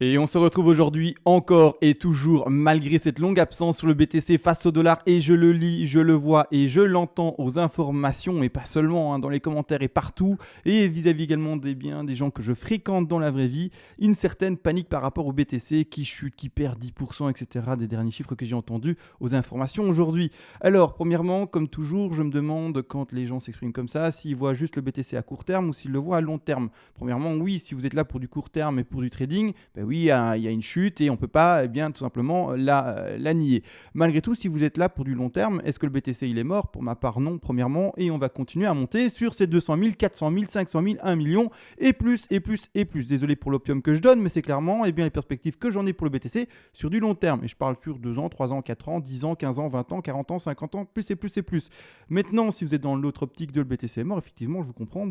Et on se retrouve aujourd'hui encore et toujours malgré cette longue absence sur le BTC face au dollar et je le lis, je le vois et je l'entends aux informations et pas seulement dans les commentaires et partout et vis-à-vis également des gens que je fréquente dans la vraie vie, une certaine panique par rapport au BTC qui chute, qui perd 10% etc. des derniers chiffres que j'ai entendus aux informations aujourd'hui. Alors premièrement, comme toujours, je me demande quand les gens s'expriment comme ça, s'ils voient juste le BTC à court terme ou s'ils le voient à long terme. Premièrement, oui, si vous êtes là pour du court terme et pour du trading, ben oui, il y a une chute et on ne peut pas tout simplement la nier. Malgré tout, si vous êtes là pour du long terme, est-ce que le BTC il est mort? Pour ma part, non, premièrement, et on va continuer à monter sur ces 200 000, 400 000, 500 000, 1 million et plus et plus et plus. Désolé pour l'opium que je donne, mais c'est clairement les perspectives que j'en ai pour le BTC sur du long terme. Et je parle sur 2 ans, 3 ans, 4 ans, 10 ans, 15 ans, 20 ans, 40 ans, 50 ans, plus et plus et plus. Maintenant, si vous êtes dans l'autre optique de le BTC est mort, effectivement, je vous comprends,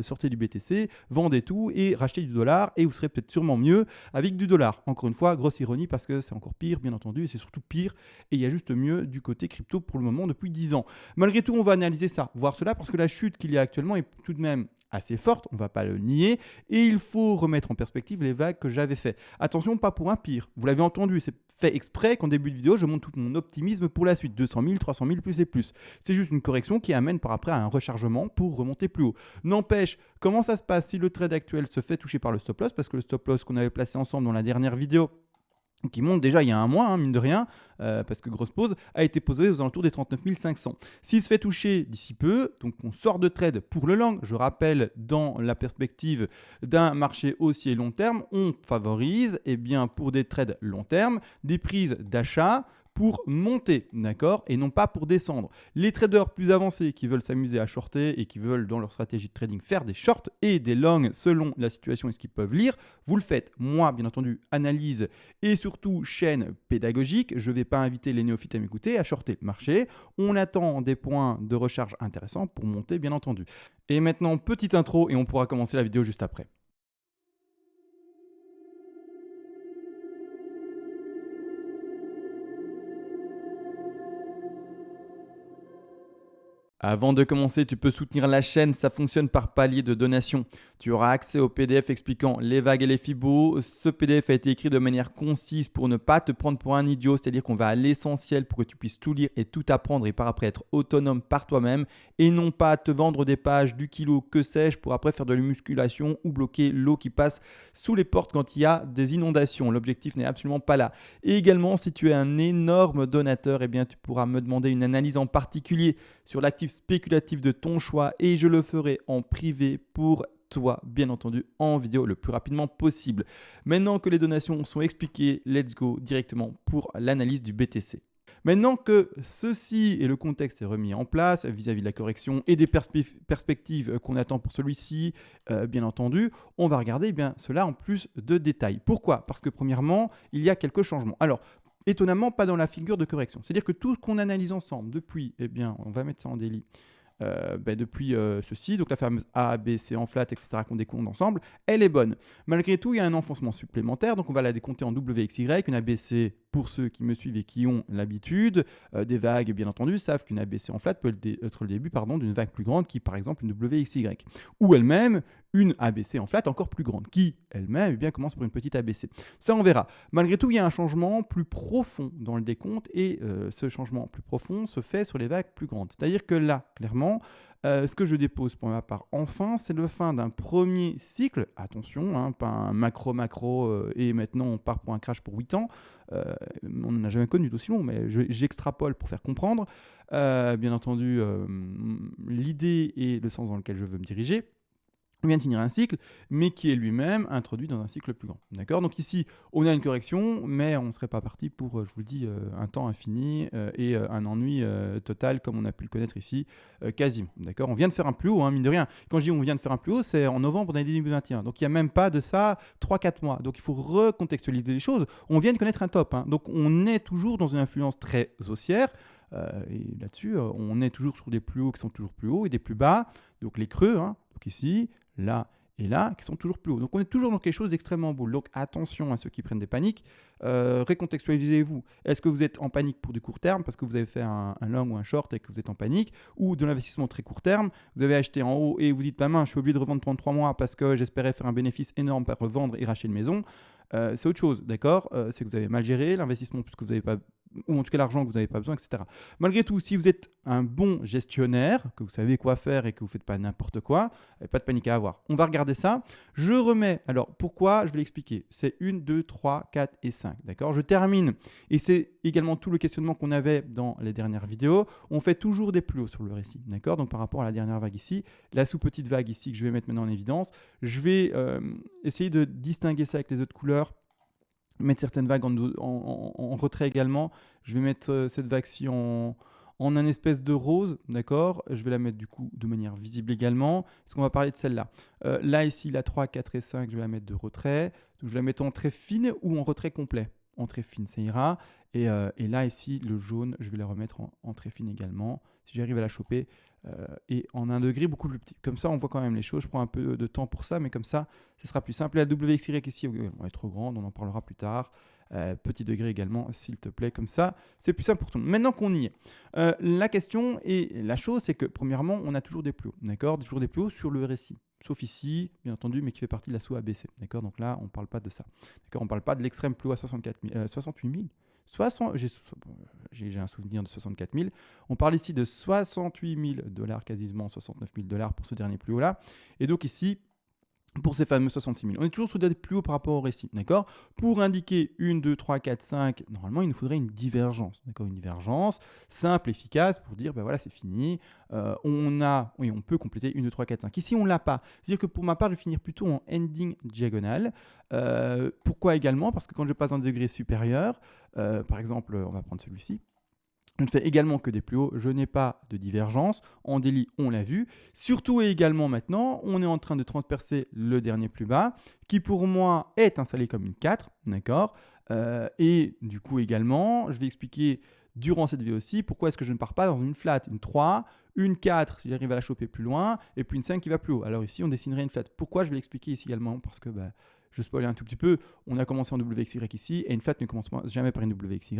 sortez du BTC, vendez tout et rachetez du dollar et vous serez peut-être sûrement mieux avec du dollar. Encore une fois, grosse ironie parce que c'est encore pire, bien entendu, et c'est surtout pire. Et il y a juste mieux du côté crypto pour le moment depuis 10 ans. Malgré tout, on va analyser ça, voir cela, parce que la chute qu'il y a actuellement est tout de même assez forte, on ne va pas le nier, et il faut remettre en perspective les vagues que j'avais fait. Attention, pas pour un pire. Vous l'avez entendu, c'est fait exprès qu'en début de vidéo, je montre tout mon optimisme pour la suite. 200 000, 300 000, plus et plus. C'est juste une correction qui amène par après à un rechargement pour remonter plus haut. N'empêche, comment ça se passe si le trade actuel se fait toucher par le stop loss? Parce que le stop loss qu'on avait placé ensemble dans la dernière vidéo, qui monte déjà il y a un mois, mine de rien, parce que grosse pause, a été posé aux alentours des 39 500. S'il se fait toucher d'ici peu, donc on sort de trade pour le long, je rappelle, dans la perspective d'un marché haussier long terme, on favorise pour des trades long terme, des prises d'achat pour monter, d'accord, et non pas pour descendre. Les traders plus avancés qui veulent s'amuser à shorter et qui veulent dans leur stratégie de trading faire des shorts et des longs selon la situation et ce qu'ils peuvent lire, vous le faites. Moi, bien entendu, analyse et surtout chaîne pédagogique, je ne vais pas inviter les néophytes à m'écouter, à shorter le marché. On attend des points de recharge intéressants pour monter, bien entendu. Et maintenant, petite intro et on pourra commencer la vidéo juste après. Avant de commencer, tu peux soutenir la chaîne, ça fonctionne par palier de donation. Tu auras accès au PDF expliquant les vagues et les fibos. Ce PDF a été écrit de manière concise pour ne pas te prendre pour un idiot, c'est-à-dire qu'on va à l'essentiel pour que tu puisses tout lire et tout apprendre et par après être autonome par toi-même et non pas te vendre des pages du kilo, que sais-je, pour après faire de la musculation ou bloquer l'eau qui passe sous les portes quand il y a des inondations. L'objectif n'est absolument pas là. Et également, si tu es un énorme donateur, tu pourras me demander une analyse en particulier sur l'actif spéculatif de ton choix et je le ferai en privé pour toi, bien entendu, en vidéo le plus rapidement possible. Maintenant que les donations sont expliquées, let's go directement pour l'analyse du BTC. Maintenant que ceci et le contexte est remis en place vis-à-vis de la correction et des perspectives qu'on attend pour celui-ci, bien entendu, on va regarder cela en plus de détails. Pourquoi? Parce que premièrement, il y a quelques changements. Alors, étonnamment, pas dans la figure de correction. C'est-à-dire que tout ce qu'on analyse ensemble depuis, on va mettre ça en daily, depuis ceci, donc la fameuse A, B, C en flat, etc., qu'on décompte ensemble, elle est bonne. Malgré tout, il y a un enfoncement supplémentaire, donc on va la décompter en WXY, une ABC, pour ceux qui me suivent et qui ont l'habitude, des vagues, bien entendu, savent qu'une ABC en flat peut être le début d'une vague plus grande qui, par exemple, une WXY. Ou elle-même, une ABC en flat encore plus grande, qui elle-même commence par une petite ABC. Ça, on verra. Malgré tout, il y a un changement plus profond dans le décompte et ce changement plus profond se fait sur les vagues plus grandes. C'est-à-dire que là, clairement, ce que je dépose pour ma part, enfin, c'est le fin d'un premier cycle. Attention, pas un macro, et maintenant on part pour un crash pour 8 ans. On n'a jamais connu d'aussi long, mais j'extrapole pour faire comprendre. Bien entendu, l'idée et le sens dans lequel je veux me diriger. On vient de finir un cycle, mais qui est lui-même introduit dans un cycle plus grand. D'accord? Donc ici, on a une correction, mais on ne serait pas parti pour, je vous le dis, un temps infini et un ennui total, comme on a pu le connaître ici, quasiment. D'accord? On vient de faire un plus haut, mine de rien. Quand je dis on vient de faire un plus haut, c'est en novembre de l'année 2021. Donc il n'y a même pas de ça 3-4 mois. Donc il faut recontextualiser les choses. On vient de connaître un top. Donc on est toujours dans une influence très haussière. Et là-dessus, on est toujours sur des plus hauts qui sont toujours plus hauts et des plus bas. Donc les creux, donc ici, là et là, qui sont toujours plus hauts. Donc on est toujours dans quelque chose d'extrêmement boule. Donc attention à ceux qui prennent des paniques. Recontextualisez-vous. Est-ce que vous êtes en panique pour du court terme parce que vous avez fait un long ou un short et que vous êtes en panique, ou de l'investissement très court terme, vous avez acheté en haut et vous dites, je suis obligé de revendre pendant 3 mois parce que j'espérais faire un bénéfice énorme par revendre et racheter une maison. c'est autre chose, d'accord. C'est que vous avez mal géré l'investissement puisque vous n'avez pas, ou en tout cas l'argent que vous n'avez pas besoin, etc. Malgré tout, si vous êtes un bon gestionnaire, que vous savez quoi faire et que vous ne faites pas n'importe quoi, pas de panique à avoir. On va regarder ça. Je remets, alors pourquoi, je vais l'expliquer. C'est 1, 2, 3, 4 et 5, d'accord. Je termine, et c'est également tout le questionnement qu'on avait dans les dernières vidéos. On fait toujours des plus hauts sur le récit, d'accord. Donc par rapport à la dernière vague ici, la sous-petite vague ici que je vais mettre maintenant en évidence, je vais essayer de distinguer ça avec les autres couleurs, mettre certaines vagues en retrait également. Je vais mettre cette vague-ci en un espèce de rose, d'accord. Je vais la mettre du coup de manière visible également, parce qu'on va parler de celle-là. Là ici, la 3, 4 et 5, je vais la mettre de retrait. Donc je vais la mettre en très fine ou en retrait complet. En très fine, ça ira. Et là ici, le jaune, je vais la remettre en très fine également, si j'arrive à la choper. Et en un degré beaucoup plus petit. Comme ça, on voit quand même les choses. Je prends un peu de temps pour ça, mais comme ça, ce sera plus simple. Et la WXY ici, elle est trop grande, on en parlera plus tard. Petit degré également, s'il te plaît, comme ça, c'est plus simple pour tout le monde. Maintenant qu'on y est, la question et la chose, c'est que premièrement, on a toujours des plus hauts, d'accord, toujours des plus hauts sur le RSI. Sauf ici, bien entendu, mais qui fait partie de la sous ABC, d'accord. Donc là, on ne parle pas de ça, d'accord. On ne parle pas de l'extrême plus haut à 68 000. J'ai un souvenir de 64 000. On parle ici de 68 000 $, quasiment 69 000 $ pour ce dernier plus haut là. Et donc ici, pour ces fameux 66 000. On est toujours sous des plus hauts par rapport au récit, d'accord. Pour indiquer 1, 2, 3, 4, 5, normalement, il nous faudrait une divergence, d'accord. Une divergence simple, efficace, pour dire, ben voilà, c'est fini. On peut compléter 1, 2, 3, 4, 5. Ici, on ne l'a pas. C'est-à-dire que pour ma part, je vais finir plutôt en ending diagonale. Pourquoi également? Parce que quand je passe dans un degré supérieur, par exemple, on va prendre celui-ci. Je ne fais également que des plus hauts, je n'ai pas de divergence. En daily, on l'a vu. Surtout et également maintenant, on est en train de transpercer le dernier plus bas, qui pour moi est installé comme une 4, d'accord. Et du coup également, je vais expliquer durant cette vidéo aussi pourquoi est-ce que je ne pars pas dans une flat, une 3, une 4 si j'arrive à la choper plus loin, et puis une 5 qui va plus haut. Alors ici, on dessinerait une flat. Pourquoi? Je vais l'expliquer ici également, parce que je spoil un tout petit peu, on a commencé en WXY ici, et une flat ne commence jamais par une WXY,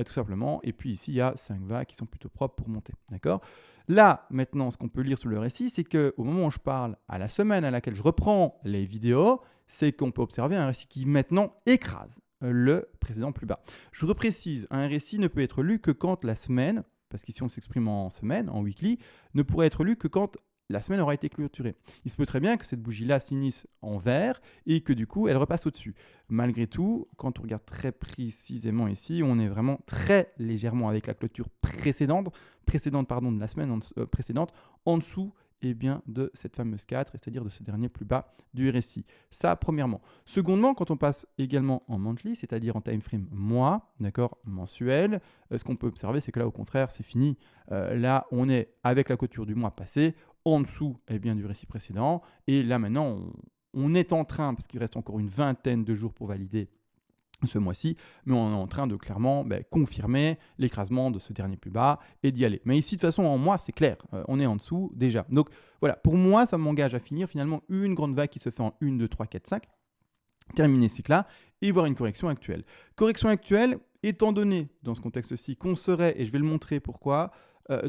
tout simplement. Et puis ici, il y a 5 vagues qui sont plutôt propres pour monter. D'accord. Là, maintenant, ce qu'on peut lire sur le récit, c'est qu'au moment où je parle à la semaine à laquelle je reprends les vidéos, c'est qu'on peut observer un récit qui maintenant écrase le précédent plus bas. Je reprécise, un récit ne peut être lu que quand la semaine, parce qu'ici on s'exprime en semaine, en weekly, ne pourrait être lu que quand la semaine aura été clôturée. Il se peut très bien que cette bougie-là se finisse en vert et que du coup, elle repasse au-dessus. Malgré tout, quand on regarde très précisément ici, on est vraiment très légèrement avec la clôture précédente de la semaine précédente, en dessous de cette fameuse 4, c'est-à-dire de ce dernier plus bas du RSI. Ça, premièrement. Secondement, quand on passe également en monthly, c'est-à-dire en time frame mois, d'accord, mensuel, ce qu'on peut observer, c'est que là, au contraire, c'est fini. Là, on est avec la clôture du mois passé, en dessous du récit précédent. Et là, maintenant, on est en train, parce qu'il reste encore une vingtaine de jours pour valider ce mois-ci, mais on est en train de clairement confirmer l'écrasement de ce dernier plus bas et d'y aller. Mais ici, de toute façon, en mois, c'est clair, on est en dessous déjà. Donc voilà, pour moi, ça m'engage à finir finalement une grande vague qui se fait en 1, 2, 3, 4, 5, terminer ce cycle-là et voir une correction actuelle. Correction actuelle, étant donné dans ce contexte-ci qu'on serait, et je vais le montrer pourquoi,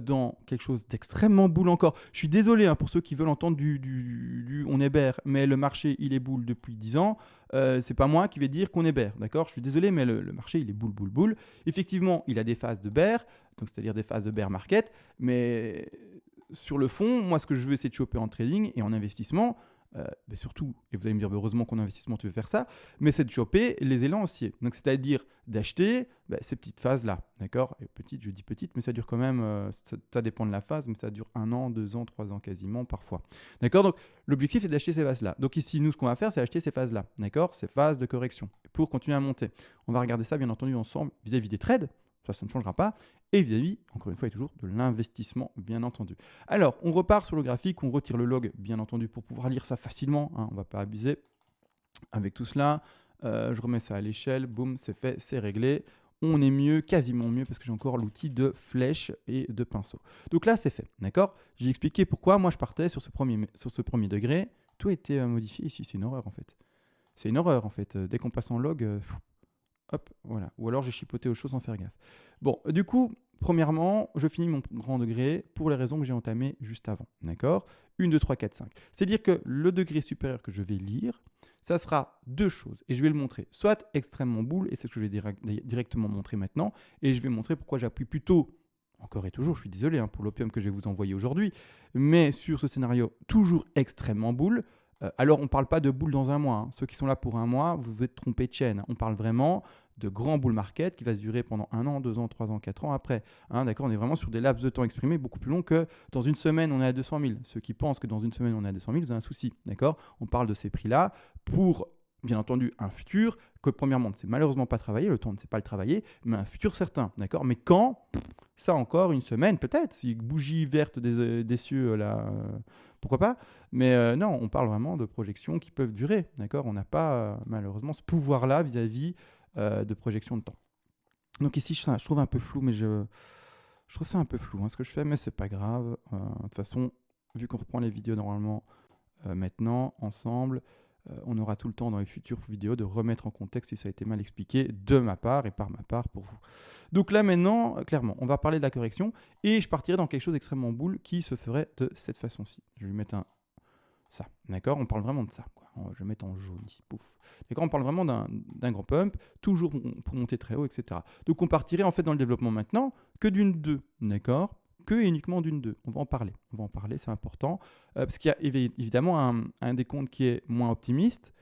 dans quelque chose d'extrêmement boule encore. Je suis désolé pour ceux qui veulent entendre du on est bear, mais le marché il est boule depuis 10 ans. C'est pas moi qui vais dire qu'on est bear, d'accord. Je suis désolé, mais le marché il est boule. Effectivement, il a des phases de bear, donc c'est-à-dire des phases de bear market, mais sur le fond, moi ce que je veux c'est de choper en trading et en investissement. Surtout, et vous allez me dire heureusement qu'en investissement tu veux faire ça, mais c'est de choper les élans haussiers. Donc c'est-à-dire d'acheter ces petites phases-là, d'accord. Et petites, je dis petites, mais ça dure quand même, ça dépend de la phase, mais ça dure 1 an, 2 ans, 3 ans quasiment parfois. D'accord. Donc l'objectif c'est d'acheter ces phases-là. Donc ici, nous, ce qu'on va faire, c'est acheter ces phases-là, d'accord, ces phases de correction, pour continuer à monter. On va regarder ça bien entendu ensemble vis-à-vis des trades, ça ne changera pas. Et vis-à-vis, encore une fois, et toujours de l'investissement, bien entendu. Alors, on repart sur le graphique, on retire le log, bien entendu, pour pouvoir lire ça facilement. On ne va pas abuser avec tout cela. Je remets ça à l'échelle, boum, c'est fait, c'est réglé. On est mieux, quasiment mieux, parce que j'ai encore l'outil de flèche et de pinceau. Donc là, c'est fait, d'accord. J'ai expliqué pourquoi moi je partais sur ce premier degré. Tout a été modifié ici, c'est une horreur en fait. C'est une horreur en fait. Dès qu'on passe en log, hop, voilà. Ou alors j'ai chipoté aux choses sans faire gaffe. Bon, du coup, premièrement, je finis mon grand degré pour les raisons que j'ai entamées juste avant. D'accord. 1, 2, 3, 4, 5. C'est-à-dire que le degré supérieur que je vais lire, ça sera deux choses. Et je vais le montrer. Soit extrêmement boule, et c'est ce que je vais directement montrer maintenant. Et je vais montrer pourquoi j'appuie plutôt, encore et toujours, je suis désolé pour l'opium que je vais vous envoyer aujourd'hui, mais sur ce scénario, toujours extrêmement boule. Alors, on ne parle pas de boules dans un mois. Hein. Ceux qui sont là pour un mois, vous vous êtes trompé de chaîne. On parle vraiment de grands bull market qui va se durer pendant 1 an, 2 ans, 3 ans, 4 ans après. Hein, d'accord, on est vraiment sur des laps de temps exprimés beaucoup plus longs que dans une semaine, on est à 200 000. Ceux qui pensent que dans une semaine, on est à 200 000, vous avez un souci. D'accord, on parle de ces prix-là pour, bien entendu, un futur que, premièrement, on ne sait malheureusement pas travailler, le temps ne sait pas le travailler, mais un futur certain. D'accord, mais quand ça encore une semaine, peut-être, si bougie verte des cieux, là, pourquoi pas. Mais non, on parle vraiment de projections qui peuvent durer. D'accord, on n'a pas, malheureusement, ce pouvoir-là vis-à-vis de projection de temps. Donc ici, je trouve un peu flou, mais je trouve ça un peu flou, ce que je fais, mais c'est pas grave. De toute façon, vu qu'on reprend les vidéos normalement maintenant, ensemble, on aura tout le temps dans les futures vidéos de remettre en contexte si ça a été mal expliqué de ma part et par ma part pour vous. Donc là maintenant, clairement, on va parler de la correction et je partirai dans quelque chose d'extrêmement boule qui se ferait de cette façon-ci. Je vais lui mettre ça, d'accord. On parle vraiment de ça, quoi. Je vais mettre en jaune ici, pouf. D'accord, on parle vraiment d'un grand pump, toujours pour monter très haut, etc. Donc on partirait en fait dans le développement maintenant que d'une 2, d'accord, que et uniquement d'une 2. On va en parler, c'est important. Parce qu'il y a évidemment un décompte qui est moins optimiste,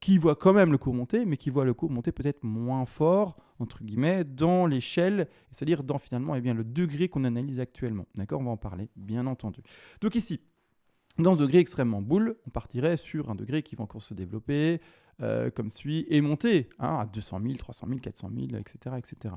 qui voit quand même le cours monter, mais qui voit le cours monter peut-être moins fort, entre guillemets, dans l'échelle, c'est-à-dire dans finalement le degré qu'on analyse actuellement. D'accord, on va en parler, bien entendu. Donc ici, dans ce degré extrêmement boule, on partirait sur un degré qui va encore se développer, comme suit, et monter à 200 000, 300 000, 400 000, etc., etc.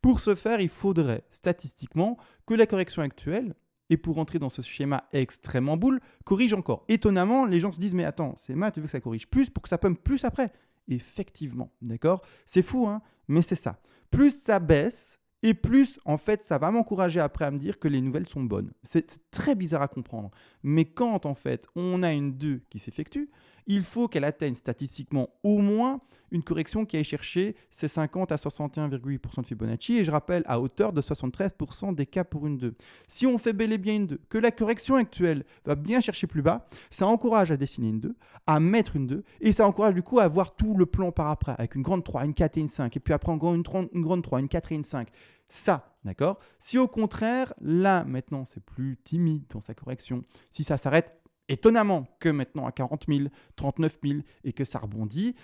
Pour ce faire, il faudrait statistiquement que la correction actuelle, et pour entrer dans ce schéma extrêmement boule, corrige encore. Étonnamment, les gens se disent « Mais attends, c'est Matt, tu veux que ça corrige plus pour que ça pump plus après ?» Effectivement, d'accord. C'est fou, mais c'est ça. Plus ça baisse, et plus, en fait, ça va m'encourager après à me dire que les nouvelles sont bonnes. C'est très bizarre à comprendre. Mais quand, en fait, on a une 2 qui s'effectue, il faut qu'elle atteigne statistiquement au moins une correction qui aille chercher ses 50 à 61,8% de Fibonacci. Et je rappelle, à hauteur de 73% des cas pour une 2. Si on fait bel et bien une 2, que la correction actuelle va bien chercher plus bas, ça encourage à dessiner une 2, à mettre une 2, et ça encourage du coup à avoir tout le plan par après, avec une grande 3, une 4 et une 5, et puis après encore une grande 3, une 4 et une 5. Ça, d'accord. Si au contraire, là, maintenant, c'est plus timide dans sa correction, si ça s'arrête étonnamment que maintenant à 40 000, 39 000 et que ça rebondit,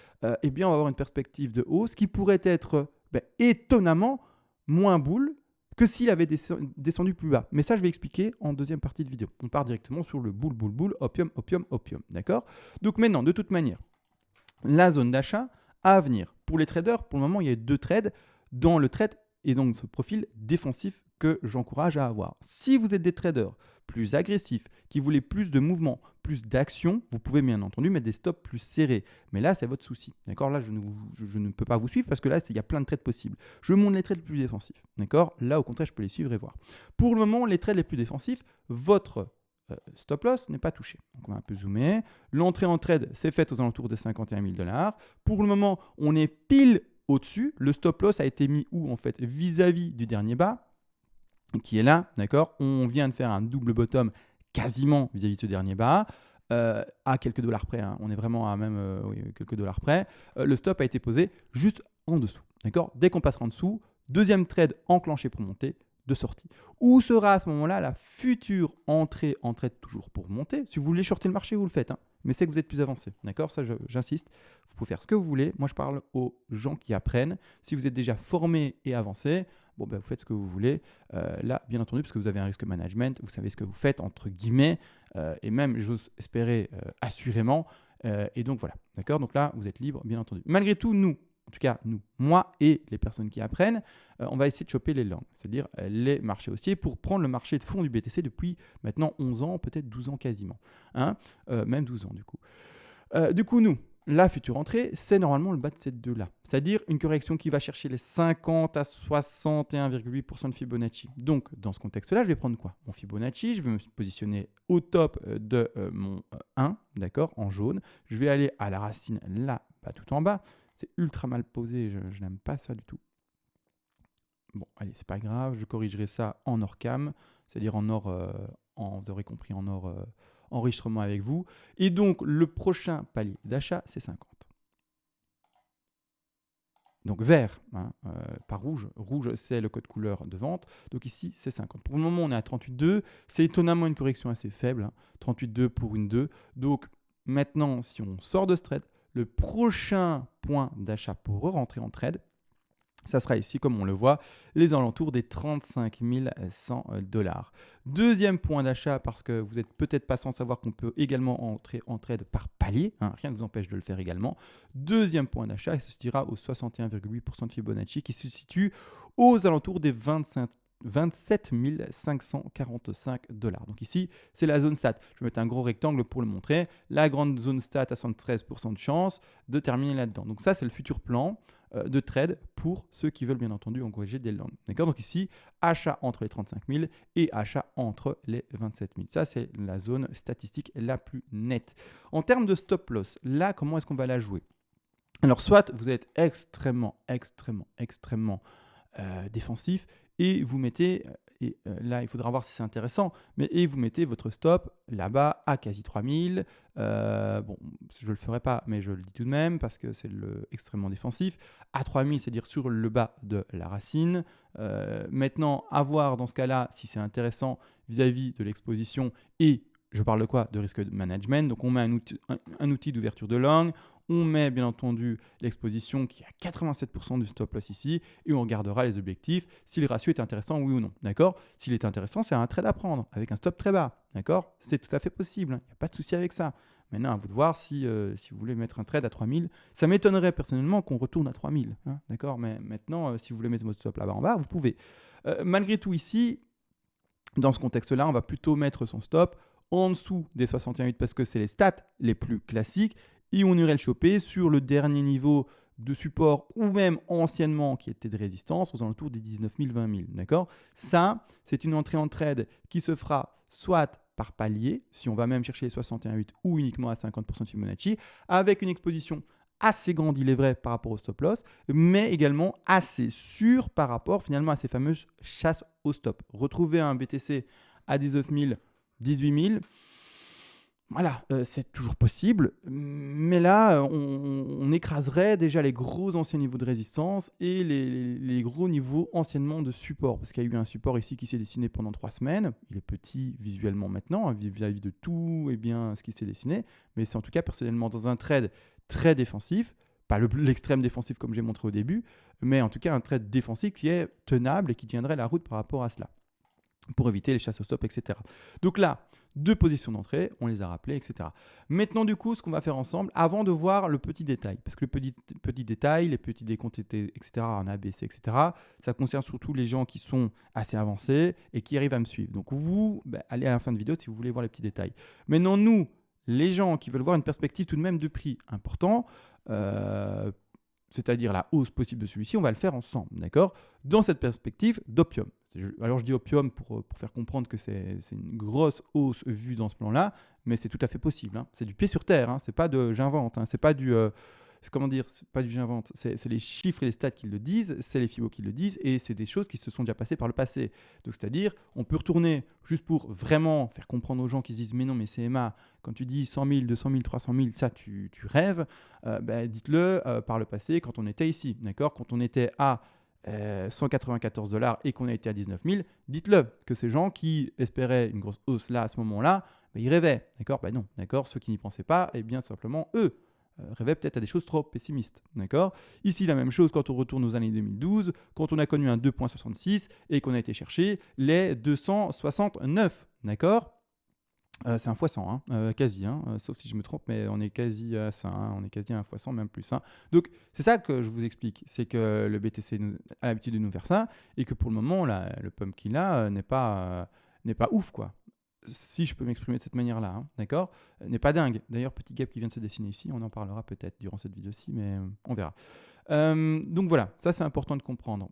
eh bien, on va avoir une perspective de hausse qui pourrait être étonnamment moins boule que s'il avait descendu plus bas. Mais ça, je vais expliquer en deuxième partie de vidéo. On part directement sur le boule, opium, d'accord. Donc maintenant, de toute manière, la zone d'achat à venir. Pour les traders, pour le moment, il y a 2 trades dans le trade et donc ce profil défensif que j'encourage à avoir. Si vous êtes des traders plus agressifs, qui voulaient plus de mouvement, plus d'action, vous pouvez bien entendu mettre des stops plus serrés. Mais là, c'est votre souci. D'accord, là, je ne peux pas vous suivre parce que là, il y a plein de trades possibles. Je montre les trades plus défensifs. D'accord, là, au contraire, je peux les suivre et voir. Pour le moment, les trades les plus défensifs, votre stop loss n'est pas touché. Donc on va un peu zoomer. L'entrée en trade s'est faite aux alentours des 51 000 $. Pour le moment, on est pile au-dessus. Le stop loss a été mis où en fait vis-à-vis du dernier bas, qui est là, d'accord. On vient de faire un double bottom quasiment vis-à-vis de ce dernier bas, à quelques dollars près. On est vraiment à même quelques dollars près. Le stop a été posé juste en dessous, d'accord. Dès qu'on passera en dessous, deuxième trade enclenché pour monter, de sortie. Où sera à ce moment-là la future entrée en trade toujours pour monter? Si vous voulez shorter le marché, vous le faites, mais c'est que vous êtes plus avancé. D'accord, ça j'insiste. Vous pouvez faire ce que vous voulez. Moi, je parle aux gens qui apprennent. Si vous êtes déjà formé et avancé, vous faites ce que vous voulez. Là, bien entendu, parce que vous avez un risque management, vous savez ce que vous faites, entre guillemets, et même, j'ose espérer, assurément. Et donc, voilà. D'accord, donc là, vous êtes libre, bien entendu. Malgré tout, nous, en tout cas, nous, moi et les personnes qui apprennent, on va essayer de choper les langues, c'est-à-dire les marchés haussiers pour prendre le marché de fond du BTC depuis maintenant 11 ans, peut-être 12 ans quasiment. Même 12 ans du coup. Du coup, nous, la future entrée, c'est normalement le bas de ces deux-là. C'est-à-dire une correction qui va chercher les 50 à 61,8% de Fibonacci. Donc, dans ce contexte-là, je vais prendre quoi? Mon Fibonacci, je vais me positionner au top de mon 1, d'accord, en jaune. Je vais aller à la racine là, pas tout en bas. C'est ultra mal posé, je n'aime pas ça du tout. Bon, allez, c'est pas grave, je corrigerai ça en or cam, c'est-à-dire en or, vous aurez compris, en enregistrement avec vous. Et donc, le prochain palier d'achat, c'est 50. Donc vert, hein, pas rouge. Rouge, c'est le code couleur de vente. Donc ici, c'est 50. Pour le moment, on est à 38,2. C'est étonnamment une correction assez faible. Hein, 38,2 pour une 2. Donc maintenant, si on sort de ce trade, le prochain point d'achat pour rentrer en trade, ça sera ici, comme on le voit, les alentours des 35 100 $. Deuxième point d'achat, parce que vous n'êtes peut-être pas sans savoir qu'on peut également entrer en trade par palier, hein, rien ne vous empêche de le faire également. Deuxième point d'achat, il se situera au 61,8% de Fibonacci, qui se situe aux alentours des 27 545 $. Donc ici, c'est la zone stat. Je vais mettre un gros rectangle pour le montrer. La grande zone stat a 73% de chance de terminer là-dedans. Donc ça, c'est le futur plan de trade pour ceux qui veulent bien entendu engager des longs. D'accord? Donc ici, achat entre les 35 000 et achat entre les 27 000. Ça, c'est la zone statistique la plus nette. En termes de stop loss, là, comment est-ce qu'on va la jouer? Alors, soit vous êtes extrêmement défensif et vous mettez, là il faudra voir si c'est intéressant, mais et vous mettez votre stop là-bas à quasi 3000. Bon, je ne le ferai pas, mais je le dis tout de même parce que c'est le extrêmement défensif. À 3000, c'est-à-dire sur le bas de la racine. Maintenant, à voir dans ce cas-là si c'est intéressant vis-à-vis de l'exposition et je parle de quoi? De risque de management. Donc, on met un outil d'ouverture de long. On met bien entendu l'exposition qui est à 87% du stop loss ici et on regardera les objectifs si le ratio est intéressant, oui ou non. D'accord? S'il est intéressant, c'est un trade à prendre avec un stop très bas. D'accord? C'est tout à fait possible. Il n'y a pas de souci avec ça. Maintenant, à vous de voir si vous voulez mettre un trade à 3000. Ça m'étonnerait personnellement qu'on retourne à 3000. Hein, d'accord? Mais maintenant, si vous voulez mettre votre stop là-bas en bas, vous pouvez. Malgré tout, ici, dans ce contexte-là, on va plutôt mettre son stop en dessous des 61,8 parce que c'est les stats les plus classiques et on irait le choper sur le dernier niveau de support ou même anciennement qui était de résistance aux alentours des 19 000, 20 000. D'accord? Ça, c'est une entrée en trade qui se fera soit par palier, si on va même chercher les 61,8 ou uniquement à 50% de Fibonacci, avec une exposition assez grande, il est vrai, par rapport au stop loss, mais également assez sûre par rapport finalement à ces fameuses chasses au stop. Retrouver un BTC à 19 000, 18 000, voilà, c'est toujours possible, mais là, on écraserait déjà les gros anciens niveaux de résistance et les gros niveaux anciennement de support, parce qu'il y a eu un support ici qui s'est dessiné pendant 3 semaines. Il est petit visuellement maintenant, vis-à-vis de tout et bien ce qui s'est dessiné, mais c'est en tout cas personnellement dans un trade très défensif, pas l'extrême défensif comme j'ai montré au début, mais en tout cas un trade défensif qui est tenable et qui tiendrait la route par rapport à cela, pour éviter les chasses au stop, etc. Donc là, 2 positions d'entrée, on les a rappelées, etc. Maintenant, du coup, ce qu'on va faire ensemble, avant de voir le petit détail, parce que le petit détail, les petits décomptes, etc., en A, B, C, etc., ça concerne surtout les gens qui sont assez avancés et qui arrivent à me suivre. Donc vous, allez à la fin de vidéo si vous voulez voir les petits détails. Maintenant, nous, les gens qui veulent voir une perspective tout de même de prix important, c'est-à-dire la hausse possible de celui-ci, on va le faire ensemble, d'accord? Dans cette perspective d'opium. Alors je dis opium pour faire comprendre que c'est une grosse hausse vue dans ce plan-là, mais c'est tout à fait possible. Hein. C'est du pied sur terre, hein. C'est pas de j'invente, hein. C'est pas du comment dire, c'est pas du j'invente. C'est les chiffres et les stats qui le disent, c'est les FIBO qui le disent, et c'est des choses qui se sont déjà passées par le passé. Donc c'est-à-dire, on peut retourner juste pour vraiment faire comprendre aux gens qui se disent mais non mais CMA, quand tu dis 100 000, 200 000, 300 000, ça tu rêves. Dites-le par le passé quand on était ici, d'accord? Quand on était à 194 $ et qu'on a été à 19 000, dites-le que ces gens qui espéraient une grosse hausse là à ce moment-là, ils rêvaient, d'accord? Non, d'accord. Ceux qui n'y pensaient pas, eh bien simplement eux rêvaient peut-être à des choses trop pessimistes, d'accord? Ici la même chose quand on retourne aux années 2012, quand on a connu un 2,66 et qu'on a été chercher les 269, d'accord? C'est un x100, hein, quasi, hein, sauf si je me trompe, mais on est quasi à ça, hein, on est quasi à un x100, même plus. Hein. Donc, c'est ça que je vous explique, c'est que le BTC a l'habitude de nous faire ça, et que pour le moment, là, le pump qu'il a n'est pas ouf, quoi. Si je peux m'exprimer de cette manière-là, hein, d'accord? N'est pas dingue. D'ailleurs, petit gap qui vient de se dessiner ici, on en parlera peut-être durant cette vidéo-ci, mais on verra. Donc voilà, ça c'est important de comprendre.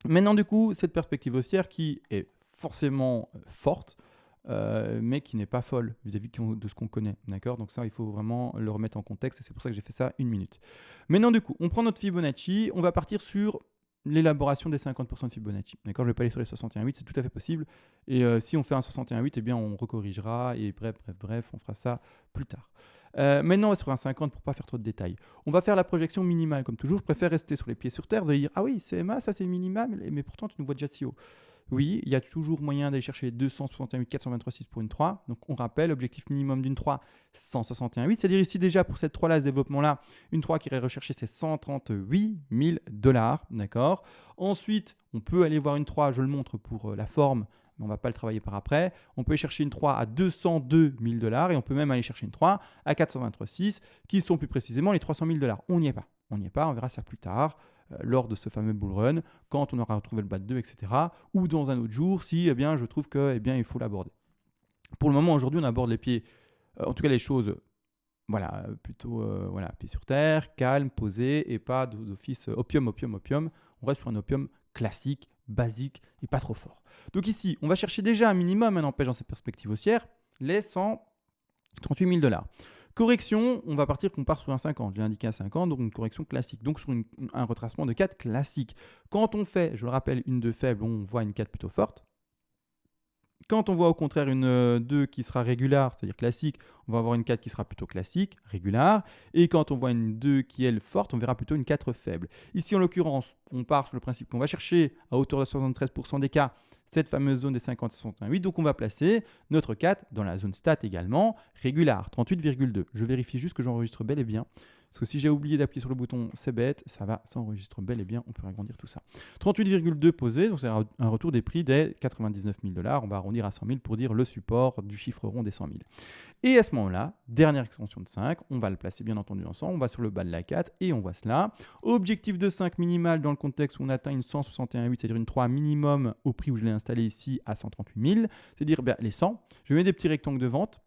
Maintenant, du coup, cette perspective haussière qui est forcément forte, mais qui n'est pas folle vis-à-vis de ce qu'on connaît, d'accord? Donc ça, il faut vraiment le remettre en contexte et c'est pour ça que j'ai fait ça 1 minute. Maintenant, du coup, on prend notre Fibonacci, on va partir sur l'élaboration des 50% de Fibonacci. D'accord, je ne vais pas aller sur les 61,8, c'est tout à fait possible. Et si on fait un 61,8, eh bien, on recorrigera. Et bref, on fera ça plus tard. Maintenant, on va sur un 50 pour ne pas faire trop de détails. On va faire la projection minimale, comme toujours. Je préfère rester sur les pieds sur terre. Vous allez dire, ah oui, CMA, ça c'est minimal, mais pourtant tu nous vois déjà si haut. Oui, il y a toujours moyen d'aller chercher les 261,8, 423,6 pour une 3. Donc on rappelle, objectif minimum d'une 3, 161,8. C'est-à-dire ici déjà pour cette 3-là, ce développement-là, une 3 qui irait rechercher ses 138 000 $. D'accord. Ensuite, on peut aller voir une 3, je le montre pour la forme, mais on ne va pas le travailler par après. On peut aller chercher une 3 à 202 000 $ et on peut même aller chercher une 3 à 423,6 qui sont plus précisément les 300 000 $. On n'y est pas. On n'y est pas, on verra ça plus tard lors de ce fameux bull run, quand on aura retrouvé le bas de 2, etc. Ou dans un autre jour, si eh bien, je trouve que eh bien, il faut l'aborder. Pour le moment, aujourd'hui, on aborde les pieds, en tout cas les choses, voilà, plutôt pieds sur terre, calme, posé, et pas d'office opium. On reste sur un opium classique, basique et pas trop fort. Donc ici, on va chercher déjà un minimum, un empêche dans cette perspective haussière, les 138 000 $. Correction, on va partir qu'on part sur un 50. J'ai indiqué un 50, donc une correction classique. Donc sur un retracement de 4 classique. Quand on fait, je le rappelle, une 2 faible, on voit une 4 plutôt forte. Quand on voit au contraire une 2 qui sera régulière, c'est-à-dire classique, on va avoir une 4 qui sera plutôt classique, régulière. Et quand on voit une 2 qui est forte, on verra plutôt une 4 faible. Ici, en l'occurrence, on part sur le principe qu'on va chercher à hauteur de 73% des cas cette fameuse zone des 50-68. Donc, on va placer notre 4 dans la zone stat également, régulière, 38,2. Je vérifie juste que j'enregistre bel et bien. Parce que si j'ai oublié d'appuyer sur le bouton, c'est bête, ça va, ça enregistre bel et bien, on peut agrandir tout ça. 38,2 posé, donc c'est un retour des prix des 99 000 $. On va arrondir à 100 000 pour dire le support du chiffre rond des 100 000. Et à ce moment-là, dernière extension de 5, on va le placer bien entendu ensemble, on va sur le bas de la 4 et on voit cela. Objectif de 5 minimal dans le contexte où on atteint une 161,8, c'est-à-dire une 3 minimum au prix où je l'ai installé ici à 138 000, c'est-à-dire les 100. Je mets des petits rectangles de vente.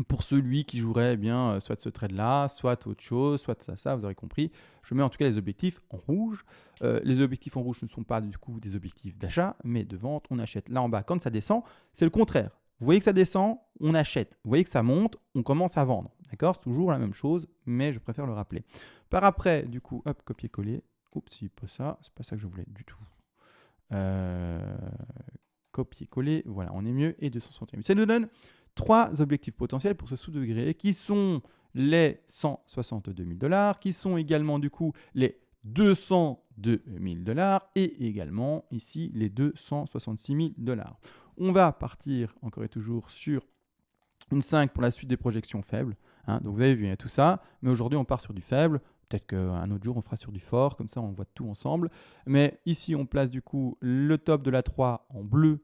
Pour celui qui jouerait bien soit ce trade-là, soit autre chose, soit ça, vous aurez compris. Je mets en tout cas les objectifs en rouge. Les objectifs en rouge ne sont pas du coup des objectifs d'achat, mais de vente. On achète là en bas. Quand ça descend, c'est le contraire. Vous voyez que ça descend, on achète. Vous voyez que ça monte, on commence à vendre. D'accord? C'est toujours la même chose, mais je préfère le rappeler. Par après, du coup, hop, copier-coller. Oups, c'est pas ça. C'est pas ça que je voulais du tout. Copier-coller. Voilà, on est mieux. Et 268. Ça nous donne 3 objectifs potentiels pour ce sous-degré qui sont les 162 000 $, qui sont également du coup les 202 000 $ et également ici les 266 000 $. On va partir encore et toujours sur une 5 pour la suite des projections faibles. Donc vous avez vu, il y a tout ça, mais aujourd'hui on part sur du faible. Peut-être qu'un autre jour on fera sur du fort, comme ça on voit tout ensemble. Mais ici on place du coup le top de la 3 en bleu,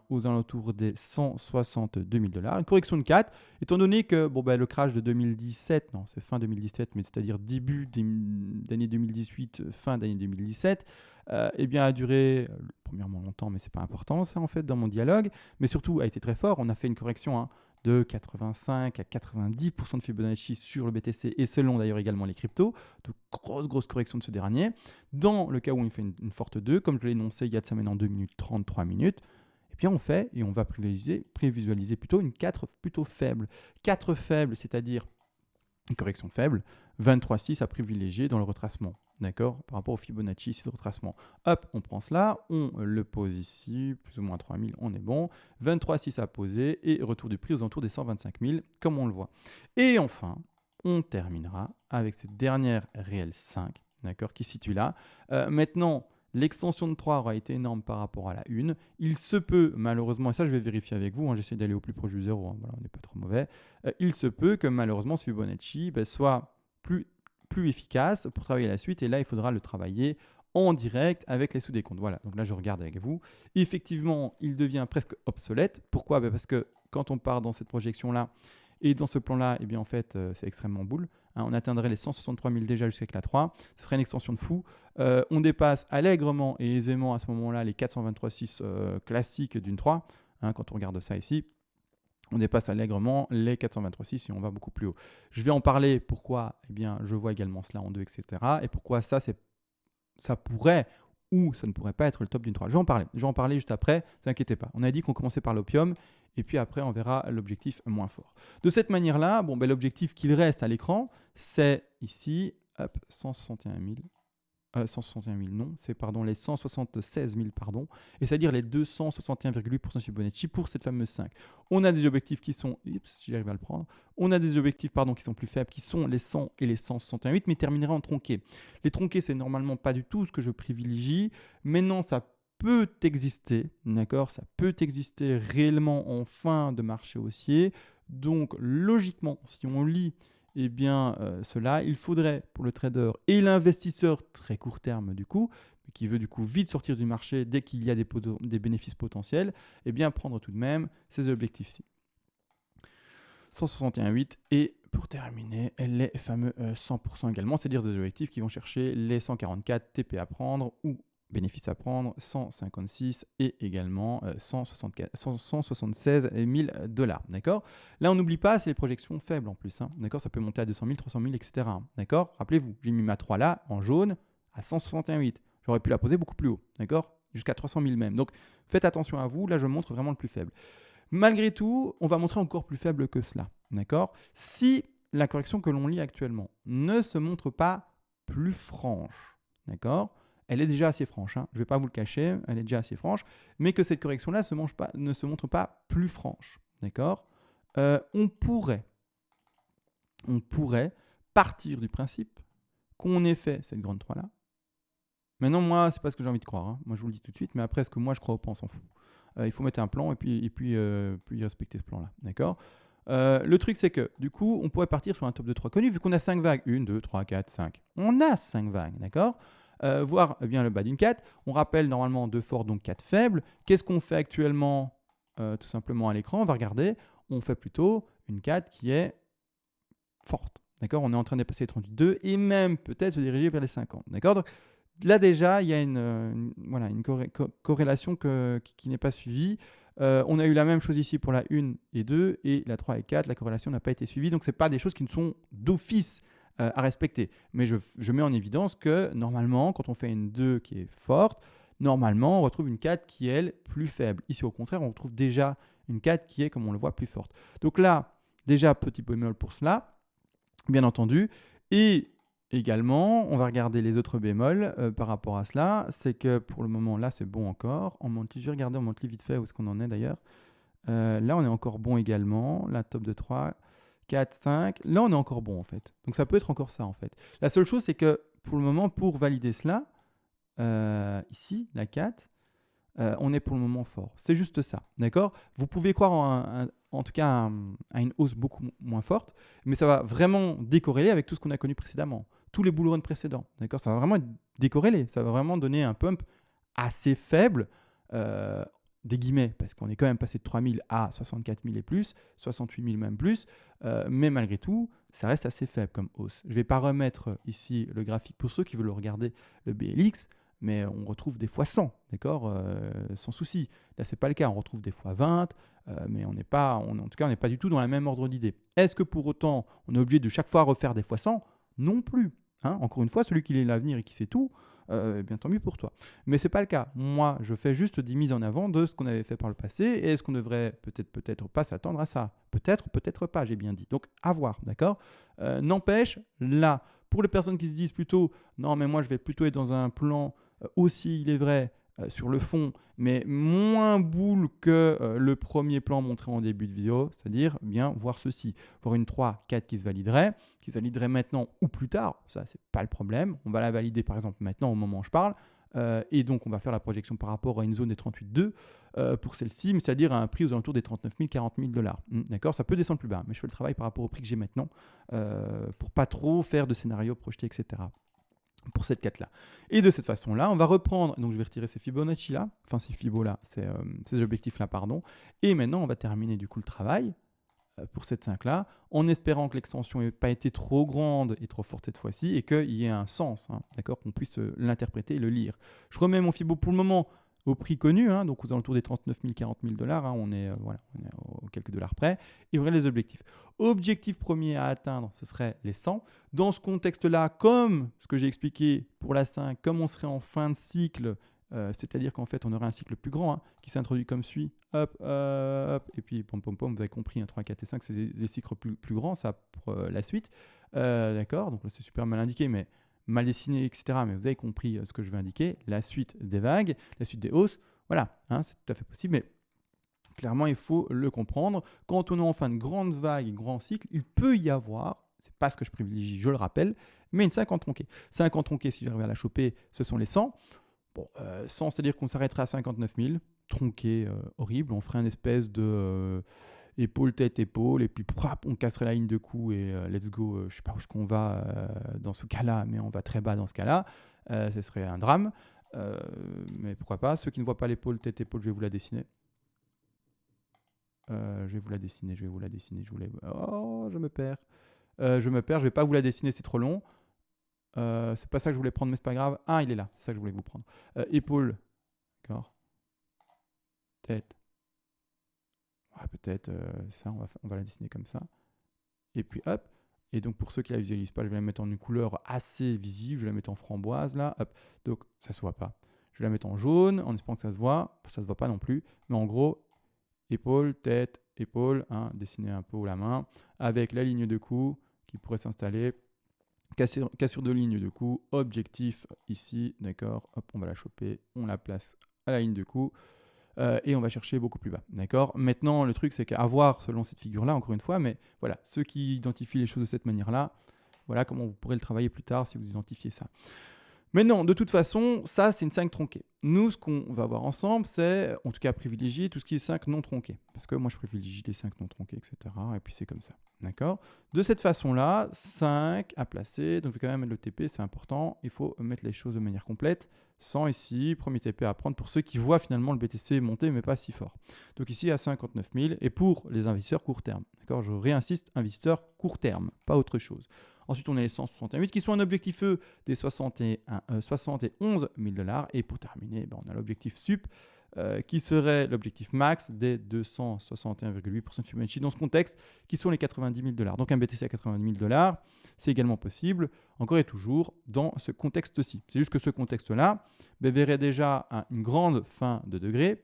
aux alentours des 162 000 $. Une correction de 4, étant donné que le crash de 2017, non, c'est fin 2017, mais c'est-à-dire début d'année 2018, fin d'année 2017, a duré premièrement longtemps, mais c'est pas important ça en fait dans mon dialogue, mais surtout a été très fort. On a fait une correction de 85 à 90% de Fibonacci sur le BTC et selon d'ailleurs également les cryptos. Donc grosse correction de ce dernier. Dans le cas où on fait une forte 2, comme je l'ai énoncé il y a de ça maintenant 2 minutes 30, 3 minutes, et bien on fait et on va prévisualiser plutôt une 4 plutôt faible. 4 faible, c'est-à-dire une correction faible, 23,6 à privilégier dans le retracement. D'accord? Par rapport au Fibonacci, c'est le retracement. Hop, on prend cela, on le pose ici, plus ou moins 3000, on est bon. 23,6 à poser et retour du prix aux alentours des 125 000, comme on le voit. Et enfin, on terminera avec cette dernière réelle 5, d'accord, qui se situe là. Maintenant, l'extension de 3 aura été énorme par rapport à la 1. Il se peut, malheureusement, et ça je vais vérifier avec vous, j'essaie d'aller au plus proche du 0, voilà, on n'est pas trop mauvais. Il se peut que malheureusement ce Fibonacci soit plus efficace pour travailler la suite et là il faudra le travailler en direct avec les sous-décomptes. Voilà, donc là je regarde avec vous. Effectivement, il devient presque obsolète. Pourquoi? Parce que quand on part dans cette projection-là et dans ce plan-là, eh bien en fait c'est extrêmement boule. On atteindrait les 163 000 déjà jusqu'avec la 3. Ce serait une extension de fou. On dépasse allègrement et aisément à ce moment-là les 423,6 classiques d'une 3. Quand on regarde ça ici, on dépasse allègrement les 423,6 et on va beaucoup plus haut. Je vais en parler pourquoi je vois également cela en 2, etc. Et pourquoi ça pourrait ou ça ne pourrait pas être le top d'une 3. Je vais en parler juste après, ne vous inquiétez pas. On a dit qu'on commençait par l'opium et puis après on verra l'objectif moins fort. De cette manière-là, l'objectif qu'il reste à l'écran, c'est ici, 161 000. 161 000, non, c'est pardon, les 176 000, pardon, et c'est-à-dire les 261,8% de Fibonacci pour cette fameuse 5. On a des objectifs qui sont, si j'arrive à le prendre, on a des objectifs pardon, qui sont plus faibles, qui sont les 100 et les 161,8, mais termineraient en tronqué. Les tronqués, c'est normalement pas du tout ce que je privilégie. Maintenant, ça peut exister, d'accord, ça peut exister réellement en fin de marché haussier. Donc, logiquement, si on lit eh bien, cela, il faudrait pour le trader et l'investisseur très court terme du coup, qui veut du coup vite sortir du marché dès qu'il y a des bénéfices potentiels, eh bien prendre tout de même ces objectifs-ci. 161,8 et pour terminer, les fameux 100% également, c'est-à-dire des objectifs qui vont chercher les 144 TP à prendre ou bénéfices à prendre, 156 et également 176 000 $. D'accord. Là, on n'oublie pas, c'est les projections faibles en plus. Hein, d'accord. Ça peut monter à 200 000, 300 000, etc. Hein, d'accord. Rappelez-vous, j'ai mis ma 3 là en jaune à 161,8. J'aurais pu la poser beaucoup plus haut. D'accord. Jusqu'à 300 000 même. Donc, faites attention à vous. Là, je montre vraiment le plus faible. Malgré tout, on va montrer encore plus faible que cela. D'accord. Si la correction que l'on lit actuellement ne se montre pas plus franche, d'accord, elle est déjà assez franche, hein. Je ne vais pas vous le cacher, elle est déjà assez franche, mais que cette correction-là ne se montre pas plus franche, d'accord. On pourrait partir du principe qu'on ait fait cette grande 3-là. Maintenant, moi, c'est pas ce que j'ai envie de croire, hein. Moi, je vous le dis tout de suite, mais après, ce que moi, je crois ou pas, on s'en fout. Il faut mettre un plan et puis respecter ce plan-là, d'accord. Le truc, c'est que, du coup, on pourrait partir sur un top de 3 connu, vu qu'on a 5 vagues. 1, 2, 3, 4, 5. On a 5 vagues, d'accord. Voir bien le bas d'une 4. On rappelle normalement 2 forts, donc 4 faibles. Qu'est-ce qu'on fait actuellement tout simplement à l'écran? On va regarder. On fait plutôt une 4 qui est forte. D'accord. On est en train de dépasser les 32 et même peut-être se diriger vers les 50. D'accord. Donc, là déjà, il y a une corrélation qui n'est pas suivie. On a eu la même chose ici pour la 1 et 2 et la 3 et 4. La corrélation n'a pas été suivie. Donc, ce n'est pas des choses qui ne sont d'office à respecter. Mais je mets en évidence que normalement, quand on fait une 2 qui est forte, normalement, on retrouve une 4 qui est, elle, plus faible. Ici, au contraire, on retrouve déjà une 4 qui est, comme on le voit, plus forte. Donc là, déjà, petit bémol pour cela, bien entendu. Et également, on va regarder les autres bémols par rapport à cela. C'est que pour le moment, là, c'est bon encore. En monthly, je vais regarder en monthly vite fait où est-ce qu'on en est d'ailleurs. Là, on est encore bon également. La top de 3, 4, 5. Là, on est encore bon en fait. Donc, ça peut être encore ça en fait. La seule chose, c'est que pour le moment, pour valider cela, ici, la 4, on est pour le moment fort. C'est juste ça. D'accord. Vous pouvez croire en tout cas à une hausse beaucoup moins forte, mais ça va vraiment décorréler avec tout ce qu'on a connu précédemment. Tous les bull runs précédents. D'accord. Ça va vraiment être décorrélé. Ça va vraiment donner un pump assez faible. Des guillemets, parce qu'on est quand même passé de 3 000 à 64 000 et plus, 68 000 même plus, mais malgré tout, ça reste assez faible comme hausse. Je ne vais pas remettre ici le graphique pour ceux qui veulent regarder le BLX, mais on retrouve des fois 100, d'accord, sans souci. Là, ce n'est pas le cas, on retrouve des fois 20, mais en tout cas, on n'est pas du tout dans la même ordre d'idée. Est-ce que pour autant, on est obligé de chaque fois refaire des fois 100? Non plus. Hein. Encore une fois, celui qui lit l'avenir et qui sait tout, bien tant mieux pour toi. Mais ce n'est pas le cas. Moi, je fais juste des mises en avant de ce qu'on avait fait par le passé et est-ce qu'on devrait peut-être pas s'attendre à ça. Peut-être pas, j'ai bien dit. Donc, à voir, d'accord. N'empêche, là, pour les personnes qui se disent plutôt, non, mais moi, je vais plutôt être dans un plan aussi, il est vrai, sur le fond, mais moins boule que le premier plan montré en début de vidéo, c'est-à-dire bien voir ceci, voir une 3, 4 qui se validerait maintenant ou plus tard, ça c'est pas le problème, on va la valider par exemple maintenant au moment où je parle, et donc on va faire la projection par rapport à une zone des 38,2 pour celle-ci, c'est-à-dire à un prix aux alentours des 39 000, 40 000 $. D'accord, ça peut descendre plus bas, mais je fais le travail par rapport au prix que j'ai maintenant pour pas trop faire de scénarios projetés, etc. Pour cette 4 là. Et de cette façon-là, on va reprendre, donc je vais retirer ces Fibonacci là, enfin ces Fibos là, ces objectifs là, pardon. Et maintenant, on va terminer du coup le travail pour cette 5 là, en espérant que l'extension n'ait pas été trop grande et trop forte cette fois-ci et qu'il y ait un sens, hein, d'accord, qu'on puisse l'interpréter et le lire. Je remets mon Fibo pour le moment au prix connu, hein, donc aux alentours des 39 000, 40 000 $, hein, on est aux quelques dollars près, et on regarde les objectifs. Objectif premier à atteindre, ce serait les 100. Dans ce contexte-là, comme ce que j'ai expliqué pour la 5, comme on serait en fin de cycle, c'est-à-dire qu'en fait, on aurait un cycle plus grand hein, qui s'introduit comme suit, hop, et puis pom, pom, pom, vous avez compris, 3, 4 et 5, c'est des cycles plus grands, ça pour la suite. D'accord, donc là, c'est super mal indiqué, mais mal dessiné, etc. Mais vous avez compris ce que je veux indiquer. La suite des vagues, la suite des hausses, voilà, hein, c'est tout à fait possible. Mais clairement, il faut le comprendre. Quand on est en fin de grande vague, grand cycle, il peut y avoir, c'est pas ce que je privilégie, je le rappelle, mais une 50 tronquée. 50 tronquée, si j'arrive à la choper, ce sont les 100. Bon, 100, c'est-à-dire qu'on s'arrêtera à 59 000, tronqué horrible. On ferait une espèce de épaule, tête, épaule, et puis on casserait la ligne de cou et let's go. Je sais pas où est-ce qu'on va dans ce cas-là, mais on va très bas dans ce cas-là. Ce serait un drame. Mais pourquoi pas. Ceux qui ne voient pas l'épaule, tête, épaule, je vais vous la dessiner. Je vais vous la dessiner. Oh, je me perds. Je vais pas vous la dessiner, c'est trop long. C'est pas ça que je voulais prendre, mais c'est pas grave. Ah, il est là, c'est ça que je voulais vous prendre. Épaule, d'accord. Tête. Ouais, peut-être ça, on va la dessiner comme ça. Et puis hop. Et donc pour ceux qui la visualisent pas, je vais la mettre en une couleur assez visible. Je vais la mettre en framboise là. Hop. Donc ça se voit pas. Je vais la mettre en jaune en espérant que ça se voit. Ça se voit pas non plus. Mais en gros, épaule, tête, épaule. Hein, dessiner un peu la main avec la ligne de cou qui pourrait s'installer. Cassure de ligne de cou, objectif ici, d'accord, hop, on va la choper, on la place à la ligne de cou et on va chercher beaucoup plus bas, d'accord. Maintenant, le truc, c'est qu'à voir selon cette figure-là, encore une fois, mais voilà, ceux qui identifient les choses de cette manière-là, voilà comment vous pourrez le travailler plus tard si vous identifiez ça. Mais non, de toute façon, ça, c'est une 5 tronquée. Nous, ce qu'on va voir ensemble, c'est, en tout cas, privilégier tout ce qui est 5 non tronqués. Parce que moi, je privilégie les 5 non tronqués, etc. Et puis, c'est comme ça. D'accord. De cette façon-là, 5 à placer. Donc, je vais quand même mettre le TP, c'est important. Il faut mettre les choses de manière complète. 100 ici, premier TP à prendre pour ceux qui voient finalement le BTC monter, mais pas si fort. Donc, ici, à 59 000. Et pour les investisseurs court terme. D'accord. Je réinsiste, investisseurs court terme, pas autre chose. Ensuite, on a les 168 qui sont un objectif E des 71 000 $. Et pour terminer, on a l'objectif sup qui serait l'objectif max des 261,8% de Fibonacci dans ce contexte qui sont les 90 000 $. Donc un BTC à 90 000 $, c'est également possible, encore et toujours dans ce contexte-ci. C'est juste que ce contexte-là verrait déjà une grande fin de degré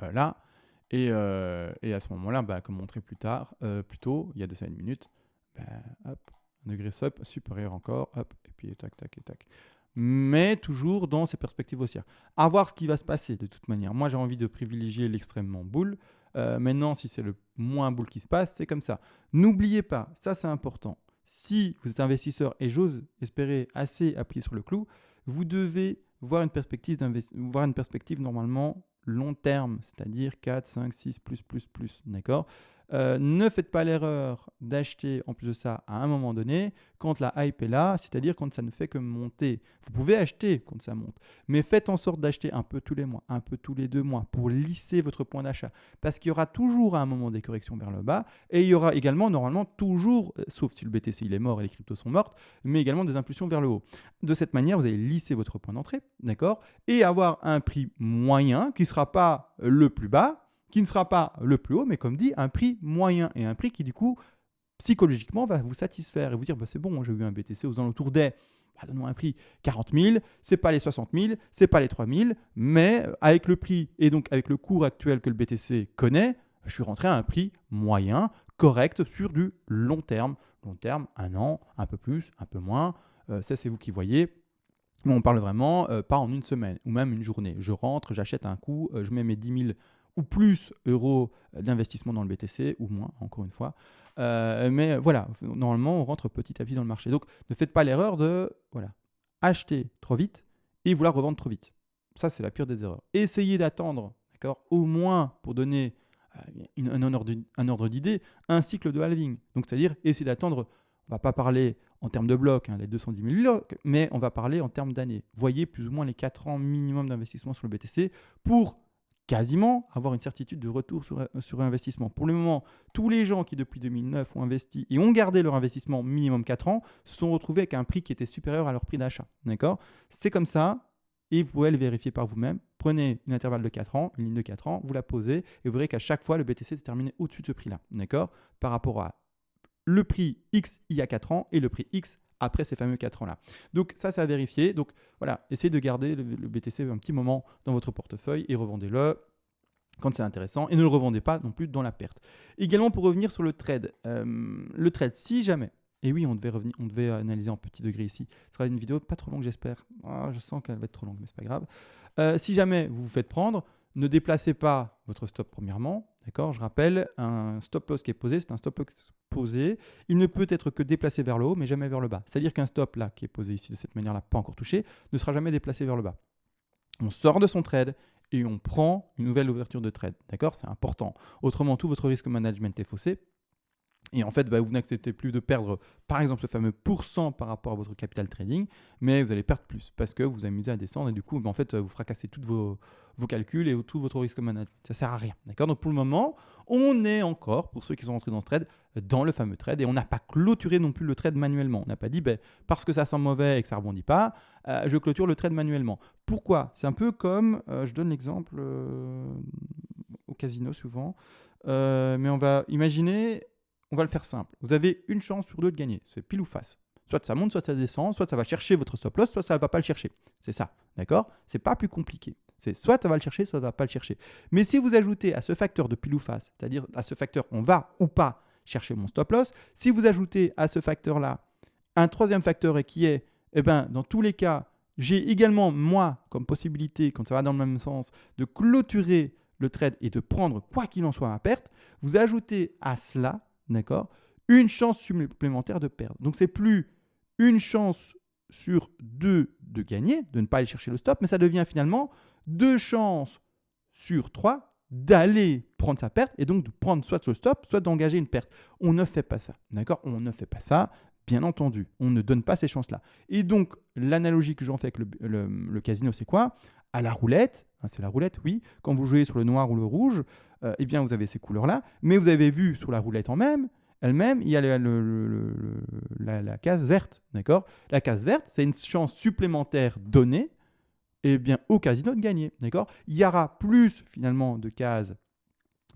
là. Et à ce moment-là, comme montré plus tôt, il y a de ça une minute, hop, un degré supérieur encore, hop, et puis tac, tac, et tac. Mais toujours dans ces perspectives haussières. À voir ce qui va se passer de toute manière. Moi, j'ai envie de privilégier l'extrêmement bull. Maintenant, si c'est le moins bull qui se passe, c'est comme ça. N'oubliez pas, ça c'est important. Si vous êtes investisseur et j'ose espérer assez appuyer sur le clou, vous devez voir une perspective normalement long terme, c'est-à-dire 4, 5, 6, plus, d'accord. Ne faites pas l'erreur d'acheter en plus de ça à un moment donné quand la hype est là, c'est-à-dire quand ça ne fait que monter. Vous pouvez acheter quand ça monte, mais faites en sorte d'acheter un peu tous les mois, un peu tous les 2 mois pour lisser votre point d'achat parce qu'il y aura toujours à un moment des corrections vers le bas et il y aura également normalement toujours, sauf si le BTC il est mort et les cryptos sont mortes, mais également des impulsions vers le haut. De cette manière, vous allez lisser votre point d'entrée, d'accord, et avoir un prix moyen qui ne sera pas le plus bas, qui ne sera pas le plus haut, mais comme dit, un prix moyen et un prix qui, du coup, psychologiquement, va vous satisfaire et vous dire c'est bon, j'ai eu un BTC aux alentours des, donne-moi un prix 40 000, c'est pas les 60 000, c'est pas les 3 000, mais avec le prix et donc avec le cours actuel que le BTC connaît, je suis rentré à un prix moyen, correct sur du long terme. Long terme, 1 an, un peu plus, un peu moins, ça c'est vous qui voyez. Mais on parle vraiment pas en une semaine ou même une journée. Je rentre, j'achète un coup, je mets mes 10 000 ou plus euros d'investissement dans le BTC, ou moins, encore une fois. Mais voilà, normalement, on rentre petit à petit dans le marché. Donc, ne faites pas l'erreur de acheter trop vite et vouloir revendre trop vite. Ça, c'est la pire des erreurs. Essayez d'attendre, d'accord, au moins pour donner un ordre d'idée, un cycle de halving. Donc, c'est-à-dire, essayez d'attendre, on ne va pas parler en termes de blocs, les 210 000 blocs, mais on va parler en termes d'années. Voyez plus ou moins les 4 ans minimum d'investissement sur le BTC pour quasiment avoir une certitude de retour sur investissement. Pour le moment, tous les gens qui depuis 2009 ont investi et ont gardé leur investissement minimum 4 ans se sont retrouvés avec un prix qui était supérieur à leur prix d'achat. D'accord ? C'est comme ça et vous pouvez le vérifier par vous-même. Prenez une intervalle de 4 ans, une ligne de 4 ans, vous la posez et vous verrez qu'à chaque fois, le BTC s'est terminé au-dessus de ce prix-là. D'accord ? Par rapport à le prix X il y a 4 ans et le prix X après ces fameux 4 ans-là. Donc ça, c'est à vérifier. Donc voilà, essayez de garder le BTC un petit moment dans votre portefeuille et revendez-le quand c'est intéressant et ne le revendez pas non plus dans la perte. Également pour revenir sur le trade, si jamais Et oui, on devait analyser en petit degré ici. Ce sera une vidéo pas trop longue, j'espère. Je sens qu'elle va être trop longue, mais c'est pas grave. Si jamais vous vous faites prendre, ne déplacez pas votre stop premièrement. D'accord? Je rappelle, un stop loss qui est posé, c'est un stop loss posé. Il ne peut être que déplacé vers le haut, mais jamais vers le bas. C'est-à-dire qu'un stop là, qui est posé ici de cette manière-là, pas encore touché, ne sera jamais déplacé vers le bas. On sort de son trade et on prend une nouvelle ouverture de trade. D'accord? C'est important. Autrement, tout votre risque management est faussé. Et en fait, vous n'acceptez plus de perdre, par exemple, ce fameux pourcent par rapport à votre capital trading, mais vous allez perdre plus parce que vous vous amusez à descendre et du coup, en fait, vous fracassez tous vos calculs et tout votre risque management. Ça ne sert à rien. D'accord? Donc, pour le moment, on est encore, pour ceux qui sont rentrés dans ce trade, dans le fameux trade et on n'a pas clôturé non plus le trade manuellement. On n'a pas dit, parce que ça sent mauvais et que ça ne rebondit pas, je clôture le trade manuellement. Pourquoi? C'est un peu comme, je donne l'exemple au casino souvent, mais on va imaginer. On va le faire simple. Vous avez une chance sur deux de gagner. C'est pile ou face. Soit ça monte, soit ça descend, soit ça va chercher votre stop loss, soit ça ne va pas le chercher. C'est ça. D'accord? C'est pas plus compliqué. C'est soit ça va le chercher, soit ça ne va pas le chercher. Mais si vous ajoutez à ce facteur de pile ou face, c'est-à-dire à ce facteur on va ou pas chercher mon stop loss, si vous ajoutez à ce facteur-là un troisième facteur et qui est, dans tous les cas, j'ai également, moi, comme possibilité, quand ça va dans le même sens, de clôturer le trade et de prendre, quoi qu'il en soit, ma perte, vous ajoutez à cela, d'accord, une chance supplémentaire de perdre. Donc, c'est plus une chance sur deux de gagner, de ne pas aller chercher le stop, mais ça devient finalement 2 chances sur 3 d'aller prendre sa perte et donc de prendre soit le stop, soit d'engager une perte. On ne fait pas ça, d'accord? On ne fait pas ça, bien entendu. On ne donne pas ces chances-là. Et donc, l'analogie que j'en fais avec le casino, c'est quoi? À la roulette, c'est la roulette, oui. Quand vous jouez sur le noir ou le rouge, vous avez ces couleurs-là. Mais vous avez vu sur la roulette elle-même, il y a la case verte, d'accord? La case verte, c'est une chance supplémentaire donnée au casino de gagner, d'accord? Il y aura plus finalement de cases,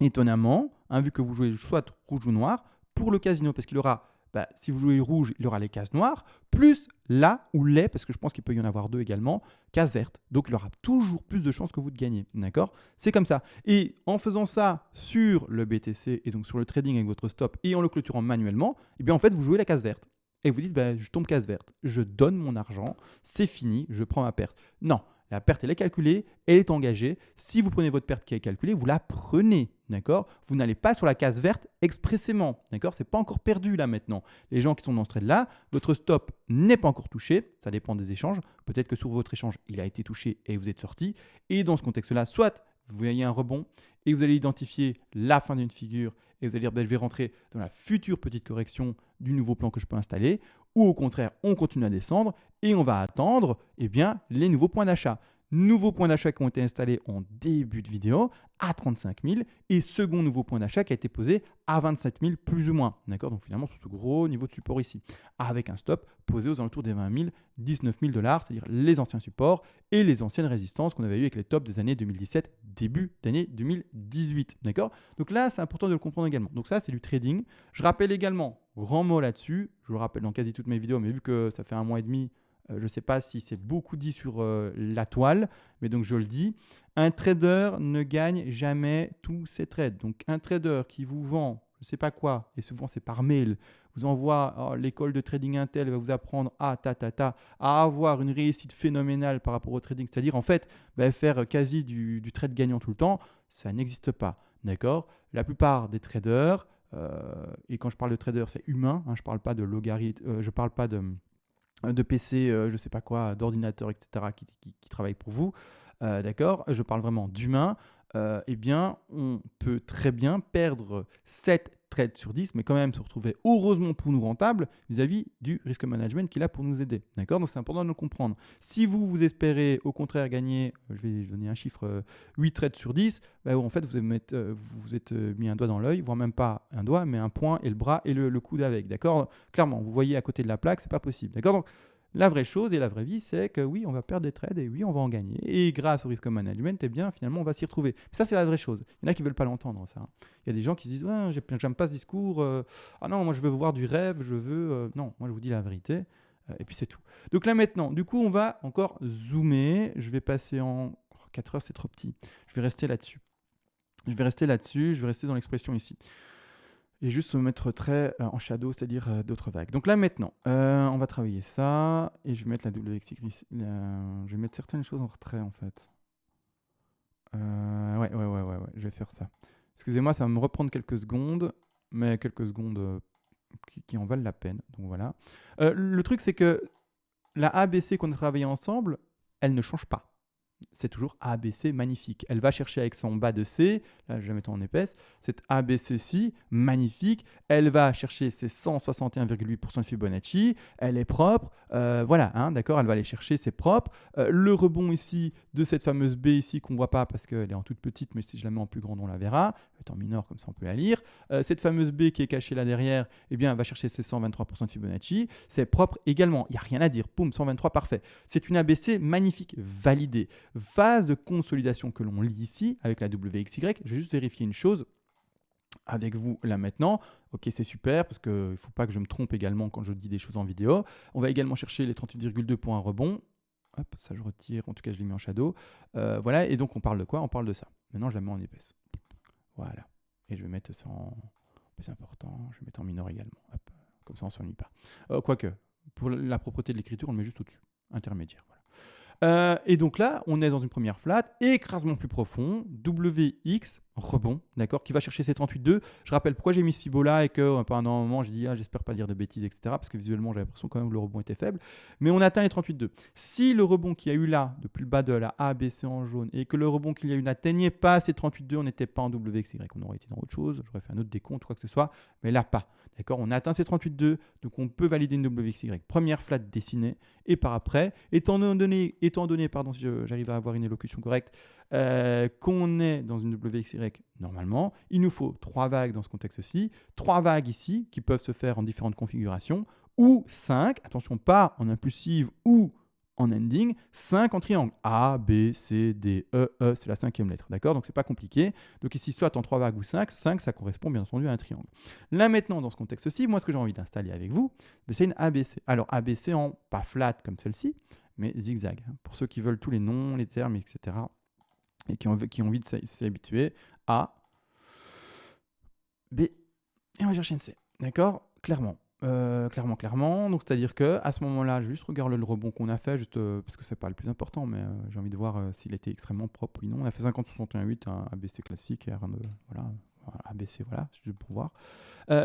étonnamment, vu que vous jouez soit rouge ou noir, pour le casino, parce qu'il aura, si vous jouez rouge, il aura les cases noires, plus là ou les, parce que je pense qu'il peut y en avoir 2 également, cases vertes. Donc il aura toujours plus de chances que vous de gagner, d'accord? C'est comme ça. Et en faisant ça sur le BTC et donc sur le trading avec votre stop et en le clôturant manuellement, en fait vous jouez la case verte. Et vous dites, je tombe case verte, je donne mon argent, c'est fini, je prends ma perte. Non, la perte, elle est calculée, elle est engagée. Si vous prenez votre perte qui est calculée, vous la prenez, d'accord? Vous n'allez pas sur la case verte expressément, d'accord? Ce n'est pas encore perdu là maintenant. Les gens qui sont dans ce trade-là, votre stop n'est pas encore touché, ça dépend des échanges. Peut-être que sur votre échange, il a été touché et vous êtes sorti. Et dans ce contexte-là, soit vous voyez un rebond et vous allez identifier la fin d'une figure et vous allez dire, je vais rentrer dans la future petite correction du nouveau plan que je peux installer, ou au contraire, on continue à descendre et on va attendre les nouveaux points d'achat. Nouveaux points d'achat qui ont été installés en début de vidéo à 35 000 et second nouveau point d'achat qui a été posé à 27 000 plus ou moins. D'accord? Donc finalement, sur ce gros niveau de support ici, avec un stop posé aux alentours des 20 000, 19 000 $, c'est-à-dire les anciens supports et les anciennes résistances qu'on avait eues avec les tops des années 2017, début d'année 2018. D'accord? Donc là, c'est important de le comprendre également. Donc ça, c'est du trading. Je rappelle également, grand mot là-dessus, je le rappelle dans quasi toutes mes vidéos, mais vu que ça fait 1 mois et demi, je ne sais pas si c'est beaucoup dit sur la toile, mais donc je le dis, un trader ne gagne jamais tous ses trades. Donc un trader qui vous vend, je ne sais pas quoi, et souvent c'est par mail, vous envoie l'école de trading Intel va vous apprendre à avoir une réussite phénoménale par rapport au trading, c'est-à-dire en fait faire quasi du trade gagnant tout le temps, ça n'existe pas. D'accord? La plupart des traders, et quand je parle de trader, c'est humain, je ne parle pas de logarithme, je ne parle pas de PC, je ne sais pas quoi, d'ordinateur, etc., qui travaillent pour vous, d'accord? Je parle vraiment d'humain. On peut très bien perdre 7 trades sur 10, mais quand même se retrouver heureusement pour nous rentable vis-à-vis du risk management qui est là pour nous aider. D'accord? Donc c'est important de le comprendre. Si vous espérez au contraire gagner, je vais donner un chiffre, 8 trades sur 10, en fait vous êtes mis un doigt dans l'œil, voire même pas un doigt, mais un poing et le bras et le coude avec. D'accord? Clairement, vous voyez à côté de la plaque, c'est pas possible. D'accord? Donc la vraie chose et la vraie vie, c'est que oui, on va perdre des trades et oui, on va en gagner. Et grâce au risk management, finalement, on va s'y retrouver. Ça, c'est la vraie chose. Il y en a qui ne veulent pas l'entendre, ça. Il y a des gens qui se disent, ouais, j'aime pas ce discours. Ah non, moi, je veux voir du rêve, je veux... Non, moi, je vous dis la vérité. Et puis, c'est tout. Donc là, maintenant, du coup, on va encore zoomer. Je vais passer en... 4 heures, c'est trop petit. Je vais rester là-dessus. Je vais rester dans l'expression ici. et juste se mettre trait en shadow, c'est-à-dire d'autres vagues. Donc là maintenant, on va travailler ça et je vais mettre la WXY. Je vais mettre certaines choses en retrait en fait. Ouais, je vais faire ça. Excusez-moi, ça va me reprendre quelques secondes, mais quelques secondes qui en valent la peine. Donc voilà. Le truc, c'est que la ABC qu'on a travaillé ensemble, elle ne change pas. C'est toujours ABC magnifique. Elle va chercher avec son bas de C, là je vais mettre en épaisse, cette ABC-ci, magnifique. Elle va chercher ses 161,8% de Fibonacci, elle est propre, voilà, hein, d'accord, elle va aller chercher, c'est propre. Le rebond ici de cette fameuse B ici qu'on ne voit pas parce qu'elle est en toute petite, mais si je la mets en plus grande, on la verra. Elle est en mineur, comme ça on peut la lire. Cette fameuse B qui est cachée là derrière, eh bien, elle va chercher ses 123% de Fibonacci. C'est propre également, il n'y a rien à dire, poum, 123, parfait. C'est une ABC magnifique, validée. Phase de consolidation que l'on lit ici avec la WXY. Je vais juste vérifier une chose avec vous là maintenant. Ok, c'est super parce qu'il ne faut pas que je me trompe également quand je dis des choses en vidéo. On va également chercher les 38,2 pour un rebond. Hop, ça je retire, en tout cas je l'ai mis en shadow. Voilà, et donc on parle de quoi? On parle de ça. Maintenant je la mets en épaisse. Voilà. Et je vais mettre ça en plus important. Je vais mettre en mineur également. Hop. Comme ça on ne s'ennuie pas. Quoique, pour la propreté de l'écriture, on le met juste au-dessus. Intermédiaire. Voilà. Et donc là, on est dans une première flat, écrasement plus profond, WX, rebond, d'accord, qui va chercher ces 38,2. Je rappelle pourquoi j'ai mis ce Fibo là et que pendant un moment, j'ai dit, j'espère pas dire de bêtises, etc. Parce que visuellement, j'avais l'impression quand même que le rebond était faible. Mais on atteint les 38,2. Si le rebond qu'il y a eu là, depuis le bas de la A, B, C en jaune, et que le rebond qu'il y a eu n'atteignait pas ces 38,2, on n'était pas en WXY. On aurait été dans autre chose, j'aurais fait un autre décompte, quoi que ce soit, mais là, pas. D'accord, on a atteint ces 38,2, donc on peut valider une WXY. Première flat dessinée, et par après, étant donné pardon, si j'arrive à avoir une élocution correcte, qu'on est dans une WXY normalement, il nous faut 3 vagues dans ce contexte-ci, 3 vagues ici qui peuvent se faire en différentes configurations, ou 5, attention pas en impulsive ou en ending, 5 en triangle. A, B, C, D, E, E, c'est la 5e lettre, d'accord? Donc c'est pas compliqué. Donc ici, soit en 3 vagues ou 5, 5 ça correspond bien entendu à un triangle. Là maintenant, dans ce contexte-ci, moi ce que j'ai envie d'installer avec vous, c'est une ABC. Alors ABC en pas flat comme celle-ci, mais zigzag. Pour ceux qui veulent tous les noms, les termes, etc. Et qui ont envie de s'y habituer. A, B, et on va chercher une C. D'accord? Clairement. Clairement. Donc, c'est-à-dire qu'à ce moment-là, je vais juste regarder le rebond qu'on a fait, juste, parce que c'est pas le plus important, mais j'ai envie de voir s'il était extrêmement propre ou non. On a fait 50-61-8, un ABC classique, voilà, ABC, voilà, juste pour voir.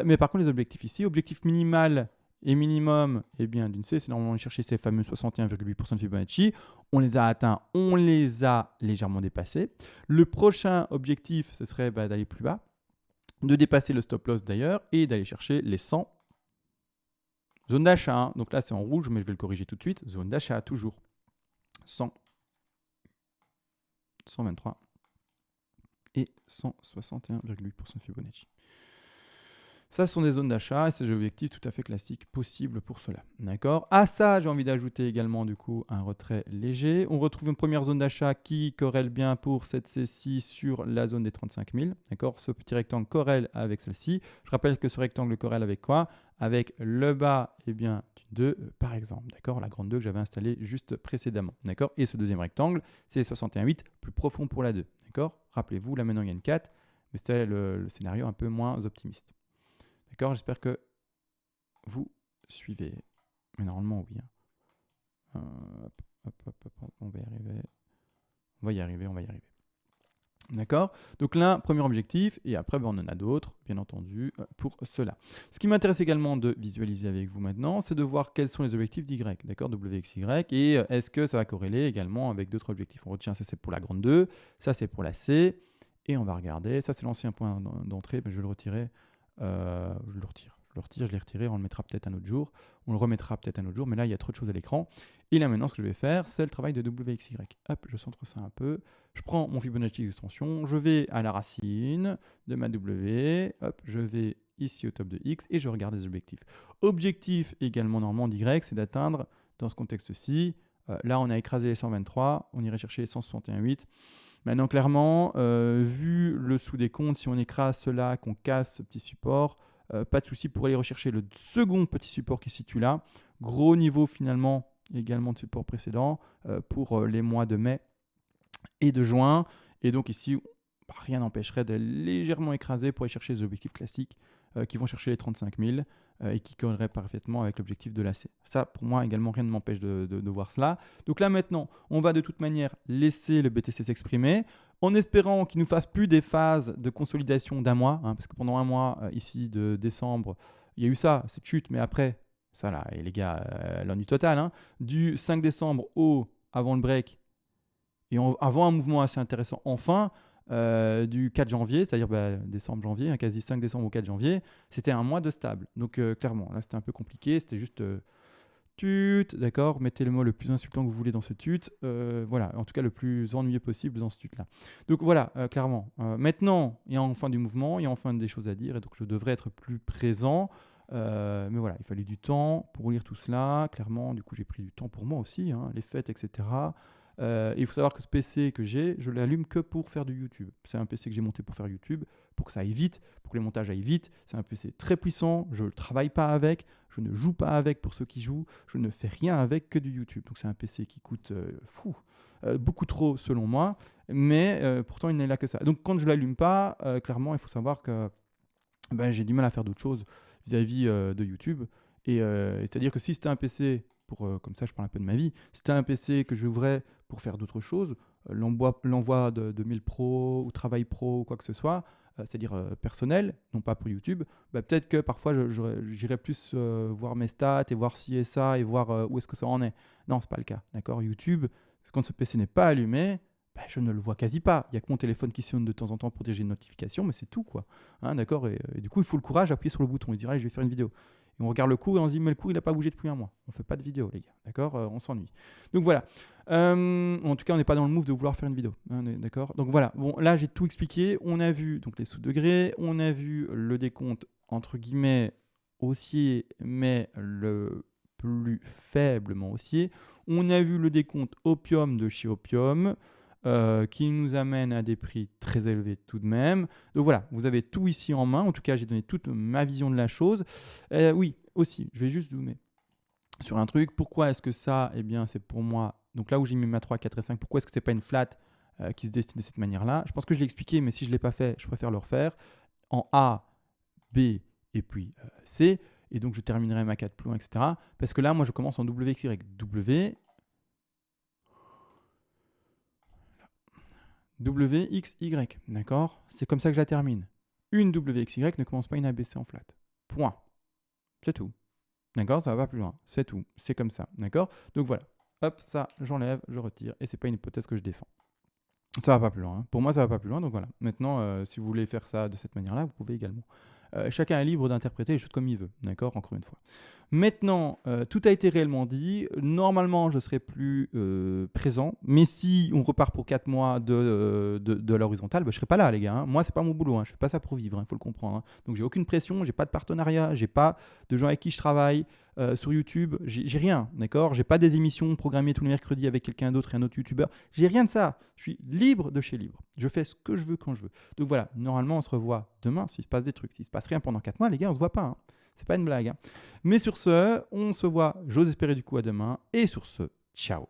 Mais par contre, les objectifs ici, objectif minimal et minimum d'une C, c'est normalement de chercher ces fameux 61,8% de Fibonacci. On les a atteints, on les a légèrement dépassés. Le prochain objectif, ce serait d'aller plus bas, de dépasser le stop loss d'ailleurs et d'aller chercher les 100. Zone d'achat, hein. Donc là c'est en rouge, mais je vais le corriger tout de suite. Zone d'achat, toujours. 100, 123 et 161,8% de Fibonacci. Ça, ce sont des zones d'achat et c'est des objectifs tout à fait classiques possibles pour cela. D'accord. À ça, j'ai envie d'ajouter également du coup un retrait léger. On retrouve une première zone d'achat qui corrèle bien pour cette C6 sur la zone des 35 000. D'accord. Ce petit rectangle corrèle avec celle-ci. Je rappelle que ce rectangle corrèle avec quoi? Avec le bas d'une 2 par exemple. D'accord. La grande 2 que j'avais installée juste précédemment. D'accord. Et ce deuxième rectangle, c'est 61,8 plus profond pour la 2. D'accord. Rappelez-vous, là maintenant il y a une 4, mais c'était le scénario un peu moins optimiste. D'accord, j'espère que vous suivez. Mais normalement, oui. On va y arriver. On va y arriver. D'accord. Donc là, premier objectif, et après, on en a d'autres, bien entendu, pour cela. Ce qui m'intéresse également de visualiser avec vous maintenant, c'est de voir quels sont les objectifs d'Y, d'accord, WXY, et est-ce que ça va corréler également avec d'autres objectifs. On retient, ça c'est pour la grande 2, ça c'est pour la C, et on va regarder, ça c'est l'ancien point d'entrée, mais je vais le retirer, je l'ai retiré, on le mettra peut-être un autre jour, on le remettra peut-être un autre jour, mais là il y a trop de choses à l'écran. Et là maintenant ce que je vais faire, c'est le travail de WXY. Hop, je centre ça un peu, je prends mon Fibonacci d'extension, je vais à la racine de ma W, hop, je vais ici au top de X et je regarde les objectifs. Objectif également normalement d'Y, c'est d'atteindre dans ce contexte-ci, là on a écrasé les 123, on irait chercher les 161,8. Maintenant clairement, vu le sous des comptes, si on écrase cela, qu'on casse ce petit support, pas de souci pour aller rechercher le second petit support qui se situe là. Gros niveau finalement également de support précédent pour les mois de mai et de juin. Et donc ici, rien n'empêcherait de légèrement écraser pour aller chercher les objectifs classiques qui vont chercher les 35 000 et qui colleraient parfaitement avec l'objectif de l'AC. Ça, pour moi, également, rien ne m'empêche de voir cela. Donc là, maintenant, on va de toute manière laisser le BTC s'exprimer en espérant qu'il ne nous fasse plus des phases de consolidation d'un mois, parce que pendant un mois, ici, de décembre, il y a eu ça, cette chute, mais après, ça là, et les gars, l'ennui total, du 5 décembre avant le break, et avant un mouvement assez intéressant, enfin, du 4 janvier, c'est-à-dire décembre-janvier, quasi 5 décembre au 4 janvier, c'était un mois de stable. Donc clairement, là c'était un peu compliqué, c'était juste tut, d'accord, mettez le mot le plus insultant que vous voulez dans ce tut, voilà, en tout cas le plus ennuyeux possible dans ce tut-là. Donc voilà, clairement. Maintenant, il y a enfin du mouvement, il y a enfin des choses à dire, et donc je devrais être plus présent. Mais voilà, il fallait du temps pour lire tout cela, clairement, du coup j'ai pris du temps pour moi aussi, les fêtes, etc. Il faut savoir que ce PC que j'ai, je l'allume que pour faire du YouTube. C'est un PC que j'ai monté pour faire YouTube, pour que ça aille vite, pour que les montages aillent vite. C'est un PC très puissant, je ne travaille pas avec, je ne joue pas avec pour ceux qui jouent, je ne fais rien avec que du YouTube. Donc c'est un PC qui coûte beaucoup trop selon moi, mais pourtant il n'est là que ça. Donc quand je ne l'allume pas, clairement il faut savoir que j'ai du mal à faire d'autres choses vis-à-vis de YouTube. Et c'est-à-dire que si c'était un PC, comme ça je parle un peu de ma vie, si c'était un PC que j'ouvrais pour faire d'autres choses, l'envoi de mail pro ou travail pro ou quoi que ce soit, c'est-à-dire personnel, non pas pour YouTube, peut-être que parfois j'irais plus voir mes stats et voir ci et ça et voir où est-ce que ça en est. Non, c'est pas le cas. D'accord, YouTube, quand ce PC n'est pas allumé, je ne le vois quasi pas. Il n'y a que mon téléphone qui sonne de temps en temps pour dire j'ai une notification, mais c'est tout, quoi. D'accord, et du coup, il faut le courage d'appuyer sur le bouton. Il se dit, allez, je vais faire une vidéo. Et on regarde le cours et on se dit, mais le cours, il n'a pas bougé depuis un mois. On ne fait pas de vidéo, les gars. D'accord, on s'ennuie. Donc voilà. En tout cas, on n'est pas dans le move de vouloir faire une vidéo. D'accord. Donc voilà. Bon, là, j'ai tout expliqué. On a vu donc les sous-degrés. On a vu le décompte, entre guillemets, haussier, mais le plus faiblement haussier. On a vu le décompte opium de chez Opium. Qui nous amène à des prix très élevés tout de même. Donc voilà, vous avez tout ici en main. En tout cas, j'ai donné toute ma vision de la chose. Oui, aussi, je vais juste zoomer sur un truc. Pourquoi est-ce que ça, c'est pour moi, donc là où j'ai mis ma 3, 4 et 5, pourquoi est-ce que c'est pas une flat qui se destine de cette manière-là? Je pense que je l'ai expliqué, mais si je ne l'ai pas fait, je préfère le refaire. En A, B et puis C. Et donc, je terminerai ma 4 plus loin, etc. Parce que là, moi, je commence en WXY. WXY, d'accord? C'est comme ça que je la termine. Une WXY ne commence pas une ABC en flat. Point. C'est tout. D'accord? Ça va pas plus loin. C'est tout. C'est comme ça. D'accord? Donc voilà. Hop, ça, j'enlève, je retire. Et c'est pas une hypothèse que je défends. Ça va pas plus loin. Pour moi, ça va pas plus loin. Donc voilà. Maintenant, si vous voulez faire ça de cette manière-là, vous pouvez également. Chacun est libre d'interpréter les choses comme il veut. D'accord? Encore une fois. Maintenant, tout a été réellement dit. Normalement, je serai plus présent. Mais si on repart pour 4 mois de l'horizontale, je ne serai pas là, les gars. Moi, ce n'est pas mon boulot. Je ne fais pas ça pour vivre. Il faut le comprendre. Donc, j'ai aucune pression. Je n'ai pas de partenariat. Je n'ai pas de gens avec qui je travaille sur YouTube. J'ai rien. D'accord? Je n'ai pas des émissions programmées tous les mercredis avec quelqu'un d'autre et un autre YouTuber. J'ai rien de ça. Je suis libre de chez libre. Je fais ce que je veux quand je veux. Donc, voilà. Normalement, on se revoit demain s'il se passe des trucs. S'il ne se passe rien pendant 4 mois, les gars, on ne se voit pas. C'est pas une blague. Mais sur ce, on se voit, j'ose espérer du coup à demain. Et sur ce, ciao.